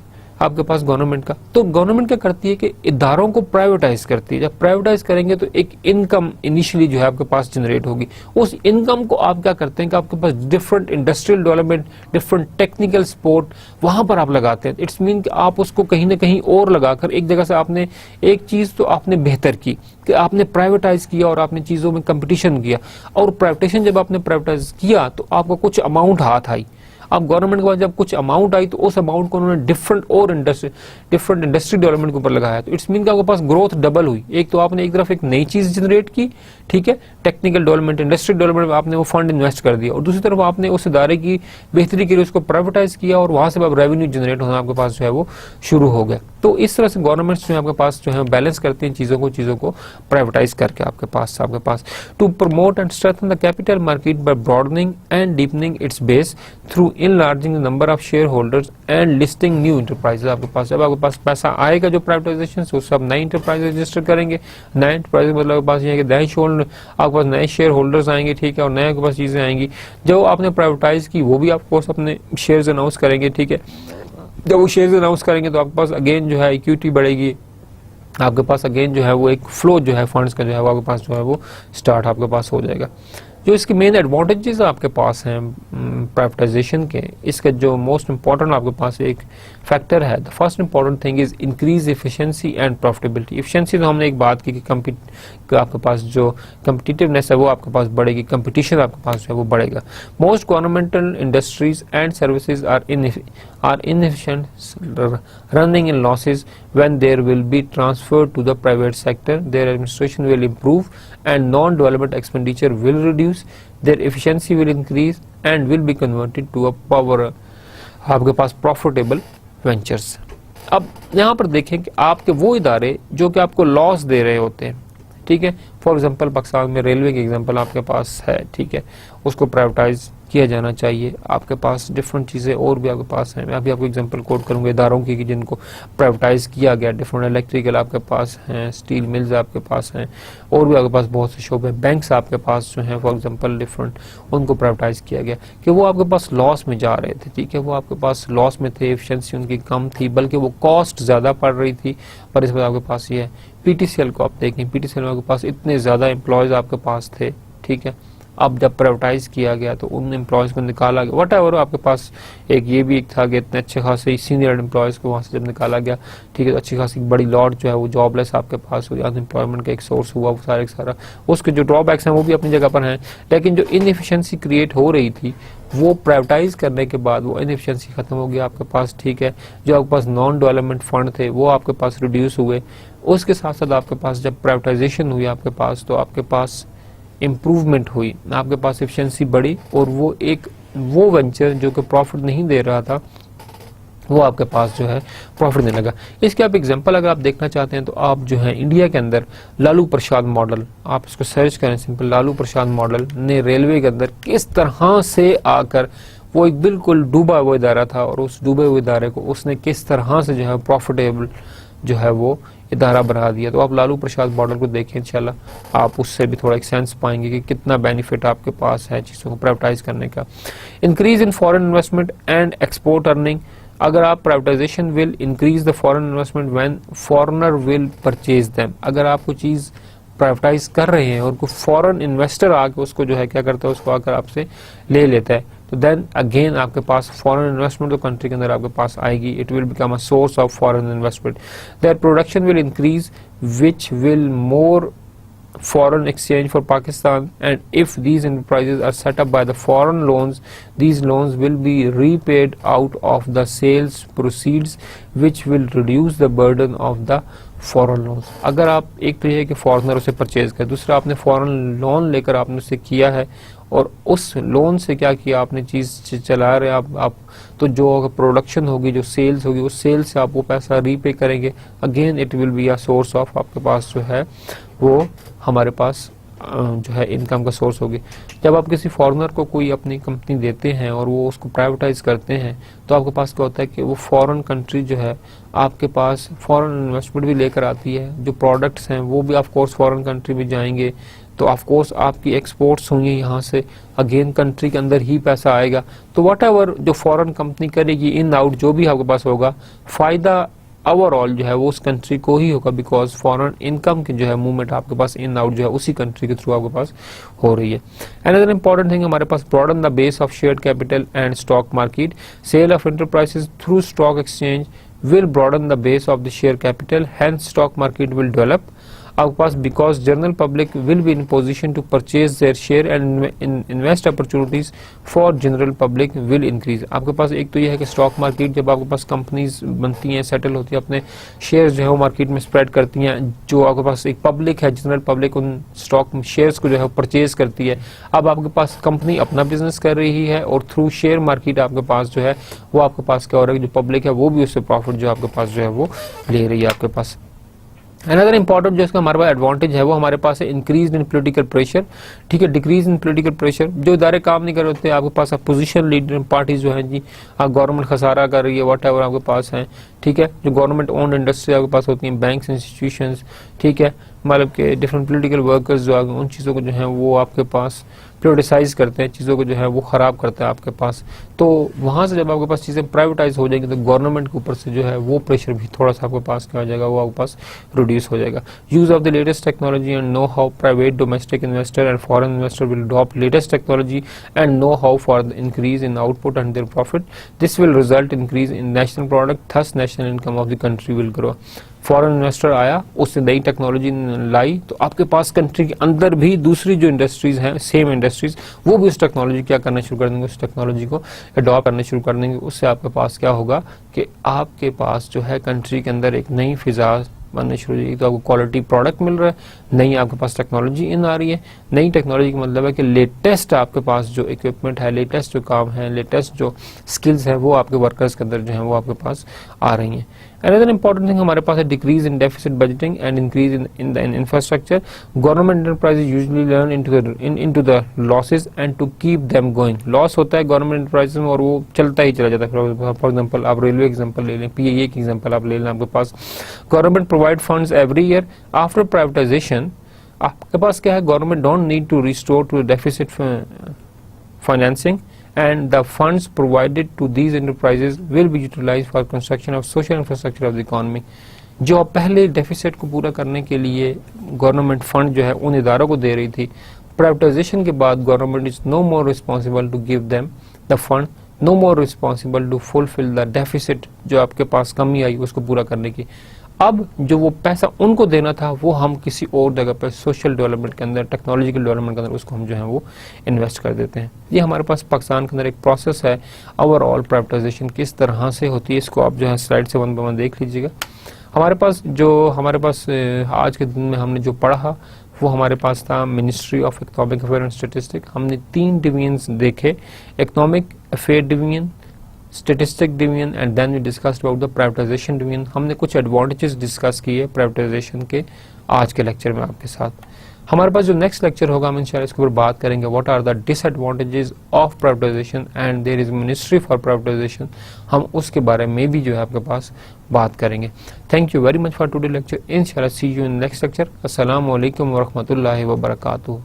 आपके पास गवर्नमेंट का। तो गवर्नमेंट क्या करती है कि इदारों को प्राइवेटाइज करती है। जब प्राइवेटाइज करेंगे तो एक इनकम इनिशियली जो है आपके पास जनरेट होगी। उस इनकम को आप क्या करते हैं कि आपके पास different industrial development, different technical support वहां पर आप लगाते हैं। इट्स मीन कि आप उसको कहीं ना कहीं और लगाकर एक जगह से आपने एक चीज तो आपने बेहतर की कि आपने प्राइवेटाइज किया और आपने चीजों में कंपटीशन किया, और प्राइवेटाइजेशन जब आपने प्राइवेटाइज किया तो आपको कुछ अमाउंट हाथ आई। अब गवर्नमेंट के पास जब कुछ अमाउंट आई तो उस अमाउंट को उन्होंने डिफरेंट इंडस्ट्री डेवलपमेंट के ऊपर लगाया। तो इट्स मीन कि आपके पास ग्रोथ डबल हुई। एक तो आपने एक तरफ एक नई चीज जनरेट की, ठीक है, टेक्निकल डेवलपमेंट, इंडस्ट्री डेवलपमेंट में आपने वो फंड इन्वेस्ट कर दिया, और दूसरी तरफ आपने उस इदारे की बेहतरी के लिए उसको प्राइवेटाइज किया, और वहां से अब रेवेन्यू जनरेट होना आपके पास जो है वो शुरू हो गया। तो इस तरह से गवर्नमेंट जो है आपके पास जो है बैलेंस करती हैं चीजों को प्राइवेटाइज करके आपके पास to promote and strengthen the capital market by broadening and deepening its base through enlarging the number of shareholders and listing new enterprises। आपके पास जब आपके पास पैसा आएगा जो प्राइवेटाइजेशन से, उससे आप नई एंटरप्राइज रजिस्टर करेंगे। नए एंटरप्राइज मतलब आपके पास ये है कि आपके पास नए शेयर होल्डर्स आएंगे, ठीक है, और नए आपके पास चीजें आएंगी। जो आपने प्राइवेटाइज की वो भी आपको अपने शेयर्स अनाउंस करेंगे, ठीक है। जब वो शेयर्स अनाउंस करेंगे तो आपके पास अगेन जो है इक्विटी बढ़ेगी, आपके पास अगेन जो है वो एक फ्लो जो है फंड्स का जो है वो आपके पास जो है वो स्टार्ट आपके पास हो जाएगा। जो इसके मेन एडवांटेजेस आपके पास हैं प्राइवेटाइजेशन के, इसका जो मोस्ट इंपॉर्टेंट आपके पास एक फैक्टर है, the first important thing is increase efficiency and profitability. Efficiency तो हमने एक बात की कि आपके पास जो कम्पिटिटिवनेस है वो आपके पास बढ़ेगी, कंपटीशन आपके पास जो है वो बढ़ेगा। Most governmental industries and services are inefficient, running in losses. When there will be transferred to the private sector, their administration will improve and non-development expenditure will reduce, their efficiency will increase and will be converted to a power आपके पास profitable ventures। अब यहाँ पर देखें कि आपके वो इदारे जो कि आपको लॉस दे रहे होते हैं, ठीक है, फॉर एग्जांपल पाकिस्तान में रेलवे की एग्जांपल आपके पास है, ठीक है, उसको प्राइवेटाइज किया जाना चाहिए। आपके पास डिफरेंट चीज़ें और भी आपके पास हैं, मैं अभी आपको एग्जांपल कोट करूंगा इदारों की कि जिनको प्राइवेटाइज किया गया। डिफरेंट इलेक्ट्रिकल आपके पास हैं, स्टील मिल्स आपके पास हैं, और भी आपके पास बहुत से शोबे, बैंक्स आपके पास जो हैं फॉर एग्जांपल डिफरेंट, उनको प्राइवेटाइज किया गया कि वो आपके पास लॉस में जा रहे थे, ठीक है, वो आपके पास लॉस में थे, एफिशिएंसी उनकी कम थी, बल्कि वो कॉस्ट ज़्यादा पड़ रही थी। पर इस बार आपके पास ये है पीटीसीएल को आप देखें, पीटीसीएल में आपके पास इतने ज़्यादा एम्प्लॉयज़ आपके पास थे, ठीक है, अब जब प्राइवेटाइज किया गया तो उन एम्प्लॉयज को निकाला गया, वट एवर आपके पास एक ये भी एक था कि इतने अच्छे खासे सीनियर एम्प्लॉयज को वहाँ से जब निकाला गया, ठीक है, तो अच्छी खासी बड़ी लॉट जो है वो जॉबलेस आपके पास हुई, अनएम्प्लॉयमेंट का एक सोर्स हुआ, वो सारा उसके जो ड्रॉबैक्स हैं वो भी अपनी जगह पर हैं। लेकिन जो इनएफिशिएंसी क्रिएट हो रही थी वो प्राइवेटाइज करने के बाद वो इनएफिशिएंसी खत्म हो गया आपके पास, ठीक है। जो आपके पास नॉन डेवलपमेंट फंड थे वो आपके पास रिड्यूस हुए। उसके साथ साथ आपके पास जब प्राइवेटाइजेशन हुई आपके पास तो आपके पास इम्प्रूवमेंट हुई, आपके पास एफिशिएंसी बढ़ी, और वो वेंचर जो कि प्रॉफिट नहीं दे रहा था वो आपके पास जो है प्रॉफिट देने लगा। इसके आप एग्जांपल अगर आप देखना चाहते हैं तो आप जो है इंडिया के अंदर लालू प्रसाद मॉडल, आप इसको सर्च करें सिंपल, लालू प्रसाद मॉडल ने रेलवे के अंदर किस तरह से आकर, वो एक बिल्कुल डूबा हुआ इदारा था, और उस डूबे हुए इदारे को उसने किस तरह से जो है प्रॉफिटेबल जो है वो इदारा बना दिया। तो आप लालू प्रसाद मॉडल को देखें, इंशाल्लाह आप उससे भी थोड़ा एक सेंस पाएंगे कि कितना बेनिफिट आपके पास है चीज़ों को प्राइवेटाइज करने का। Increase in foreign investment and export earning, अगर आप privatisation will increase the foreign investment when foreigner will purchase them, अगर आप कोई चीज़ प्राइवेटाइज कर रहे हैं और कोई फॉरेन इन्वेस्टर आके उसको जो है क्या करता है, उसको आकर आपसे ले लेता है, तो देन अगेन आपके पास फॉरेन इन्वेस्टमेंट तो कंट्री के अंदर आपके पास आएगी, it will become a source of foreign investment, their production will increase which will more foreign exchange for Pakistan, and if these enterprises are set up by the foreign loans, these loans will be repaid out of the sales proceeds which will reduce the burden of the foreign loans। अगर आप एक तो ये है कि foreigner उसे purchase कर, दूसरा आपने फॉरेन लोन लेकर आपने उसे किया है और उस लोन से क्या किया आपने, चीज़ चला रहे आप तो जो प्रोडक्शन होगी, जो सेल्स होगी, उस सेल से आप वो पैसा रीपे करेंगे। Again it will be a source of आपके पास जो है वो हमारे पास जो है इनकम का सोर्स होगी। जब आप किसी फॉरेनर को कोई अपनी कंपनी देते हैं और वो उसको प्राइवेटाइज करते हैं तो आपके पास क्या होता है कि वो फॉरेन कंट्री जो है आपके पास फॉरेन इन्वेस्टमेंट भी लेकर आती है। जो प्रोडक्ट्स हैं वो भी ऑफ कोर्स फॉरेन कंट्री में जाएंगे, तो ऑफ कोर्स आपकी एक्सपोर्ट्स होंगी यहाँ से, अगेन कंट्री के अंदर ही पैसा आएगा। तो वट एवर जो फॉरेन कंपनी करेगी, इन आउट जो भी आपके पास होगा, फायदा ओवरऑल जो है वो उस कंट्री को ही होगा, बिकॉज फॉरेन इनकम की जो है मूवमेंट आपके पास इन आउट जो है उसी कंट्री के थ्रू आपके पास हो रही है। अनदर इंपॉर्टेंट थिंग हमारे पास broaden the base of share capital and stock market, sale of enterprises through stock exchange will broaden the base of the share capital, hence stock market will develop आपके पास, because general public will be in position to purchase their share and invest opportunities for general public will increase। आपके पास एक तो ये है कि stock market जब आपके पास companies बनती हैं, सेटल होती है, अपने शेयर जो है वो मार्केट में स्प्रेड करती हैं, जो आपके पास एक पब्लिक है, जनरल पब्लिक उन स्टॉक शेयर्स को जो है परचेज करती है। अब आपके पास कंपनी अपना बिजनेस कर रही है और थ्रू शेयर मार्केट आपके पास जो है वो आपके पास क्या हो रहा है, जो पब्लिक है वो भी उससे प्रॉफिट जो आपके पास जो है वो ले रही है आपके पास। अनदर इंपॉर्टेंट जो इसका हमारे पास एडवांटेज है वो हमारे पास है इंक्रीज इन पॉलिटिकल प्रेशर, ठीक है, डिक्रीज इन पॉलिटिकल प्रेशर। जो इदारे काम नहीं कर रहे होते आपके पास अपोजिशन लीडर पार्टीज जो है जी, गवर्नमेंट खसारा कर रही है, वट एवर आपके पास है, ठीक है, जो गवर्नमेंट ओन्ड इंडस्ट्री आपके पास होती हैं, बैंक्स, इंस्टीट्यूशंस, ठीक है, मतलब के डिफरेंट पॉलिटिकल वर्कर्स जो है उन चीज़ों को जो है वो आपके पास प्रोडिसाइज करते हैं, चीज़ों को जो है वो ख़राब करते हैं आपके पास। तो वहाँ से जब आपके पास चीज़ें प्राइवेटाइज हो जाएंगी तो गवर्नमेंट के ऊपर से जो है वो प्रेशर भी थोड़ा सा आपके पास क्या हो जाएगा, वो आपके पास रिड्यूस हो जाएगा। Use of the latest technology and know how private domestic investor and foreign investor will adopt latest technology and know how for the increase in output and their profit, this will result increase in national product, thus national income of the country will grow. Foreign investor आया, उसने नई technology लाई, तो आपके पास country के अंदर भी दूसरी जो इंडस्ट्रीज हैं, सेम इंडस्ट्रीज, वो भी उस टेक्नोलॉजी क्या करना शुरू कर देंगे, उस टेक्नोलॉजी को अडॉप्ट करना शुरू कर देंगे। उससे आपके पास क्या होगा कि आपके पास जो है कंट्री के अंदर एक नई फिजा बनने शुरू हो जाएगी। तो आपको क्वालिटी प्रोडक्ट मिल रहा है, नई आपके पास टेक्नोलॉजी इन आ रही है। नई टेक्नोलॉजी का मतलब है कि लेटेस्ट आपके पास जो इक्विपमेंट है, लेटेस्ट जो काम है, लेटेस्ट जो स्किल्स है वो आपके वर्कर्स के अंदर जो है वो आपके पास आ रही हैं। Another important thing हमारे पास है decrease in deficit budgeting and increase in the infrastructure. Government enterprises usually learn into the losses and to keep them going. Loss होता है गवर्नमेंट एंटरप्राइजेज में और वो चलता ही चला जाता है। फॉर एग्जांपल आप रेलवे एग्जांपल ले लें, पीआईए की एग्जांपल आप ले लें, आपके पास government provide funds every year after privatization. आपके पास क्या है, government don't need to restore to deficit financing and the funds provided to these enterprises will be utilized for construction of social infrastructure of the economy। जो पहले deficit को पूरा करने के लिए गवर्नमेंट फंड जो है उन इदारों को दे रही थी, प्राइवेटाइजेशन के बाद government is no more responsible to give them the fund, no more responsible to fulfil the deficit, जो आपके पास कमी आई उसको पूरा करने की। अब जो वो पैसा उनको देना था वो हम किसी और जगह पर सोशल डेवलपमेंट के अंदर, टेक्नोलॉजिकल डेवलपमेंट के अंदर उसको हम जो है वो इन्वेस्ट कर देते हैं। ये हमारे पास पाकिस्तान के अंदर एक प्रोसेस है। ओवरऑल प्राइवेटाइजेशन किस तरह से होती है इसको आप जो है स्लाइड से 1 बाय 1 देख लीजिएगा। हमारे पास आज के दिन में हमने जो पढ़ा वो हमारे पास था ministry of economic affair and statistic. हमने 3 डिवीजन्स देखे, economic affair division, statistic division and then we discussed about the privatization division. हमने कुछ एडवांटेजेस डिस्कस किए प्राइवेटाइजेशन के आज के लेक्चर में आपके साथ। हमारे पास जो नेक्स्ट लेक्चर होगा हम इंशाल्लाह इसके ऊपर बात करेंगे what are the disadvantages of privatization and there is ministry for privatization. हम उसके बारे में भी जो है आपके पास बात करेंगे। Thank you very much for today lecture. इंशाल्लाह सी यू इन नेक्स्ट लेक्चर। अस्सलाम वालेकुम व रहमतुल्लाहि व बरकातुहू।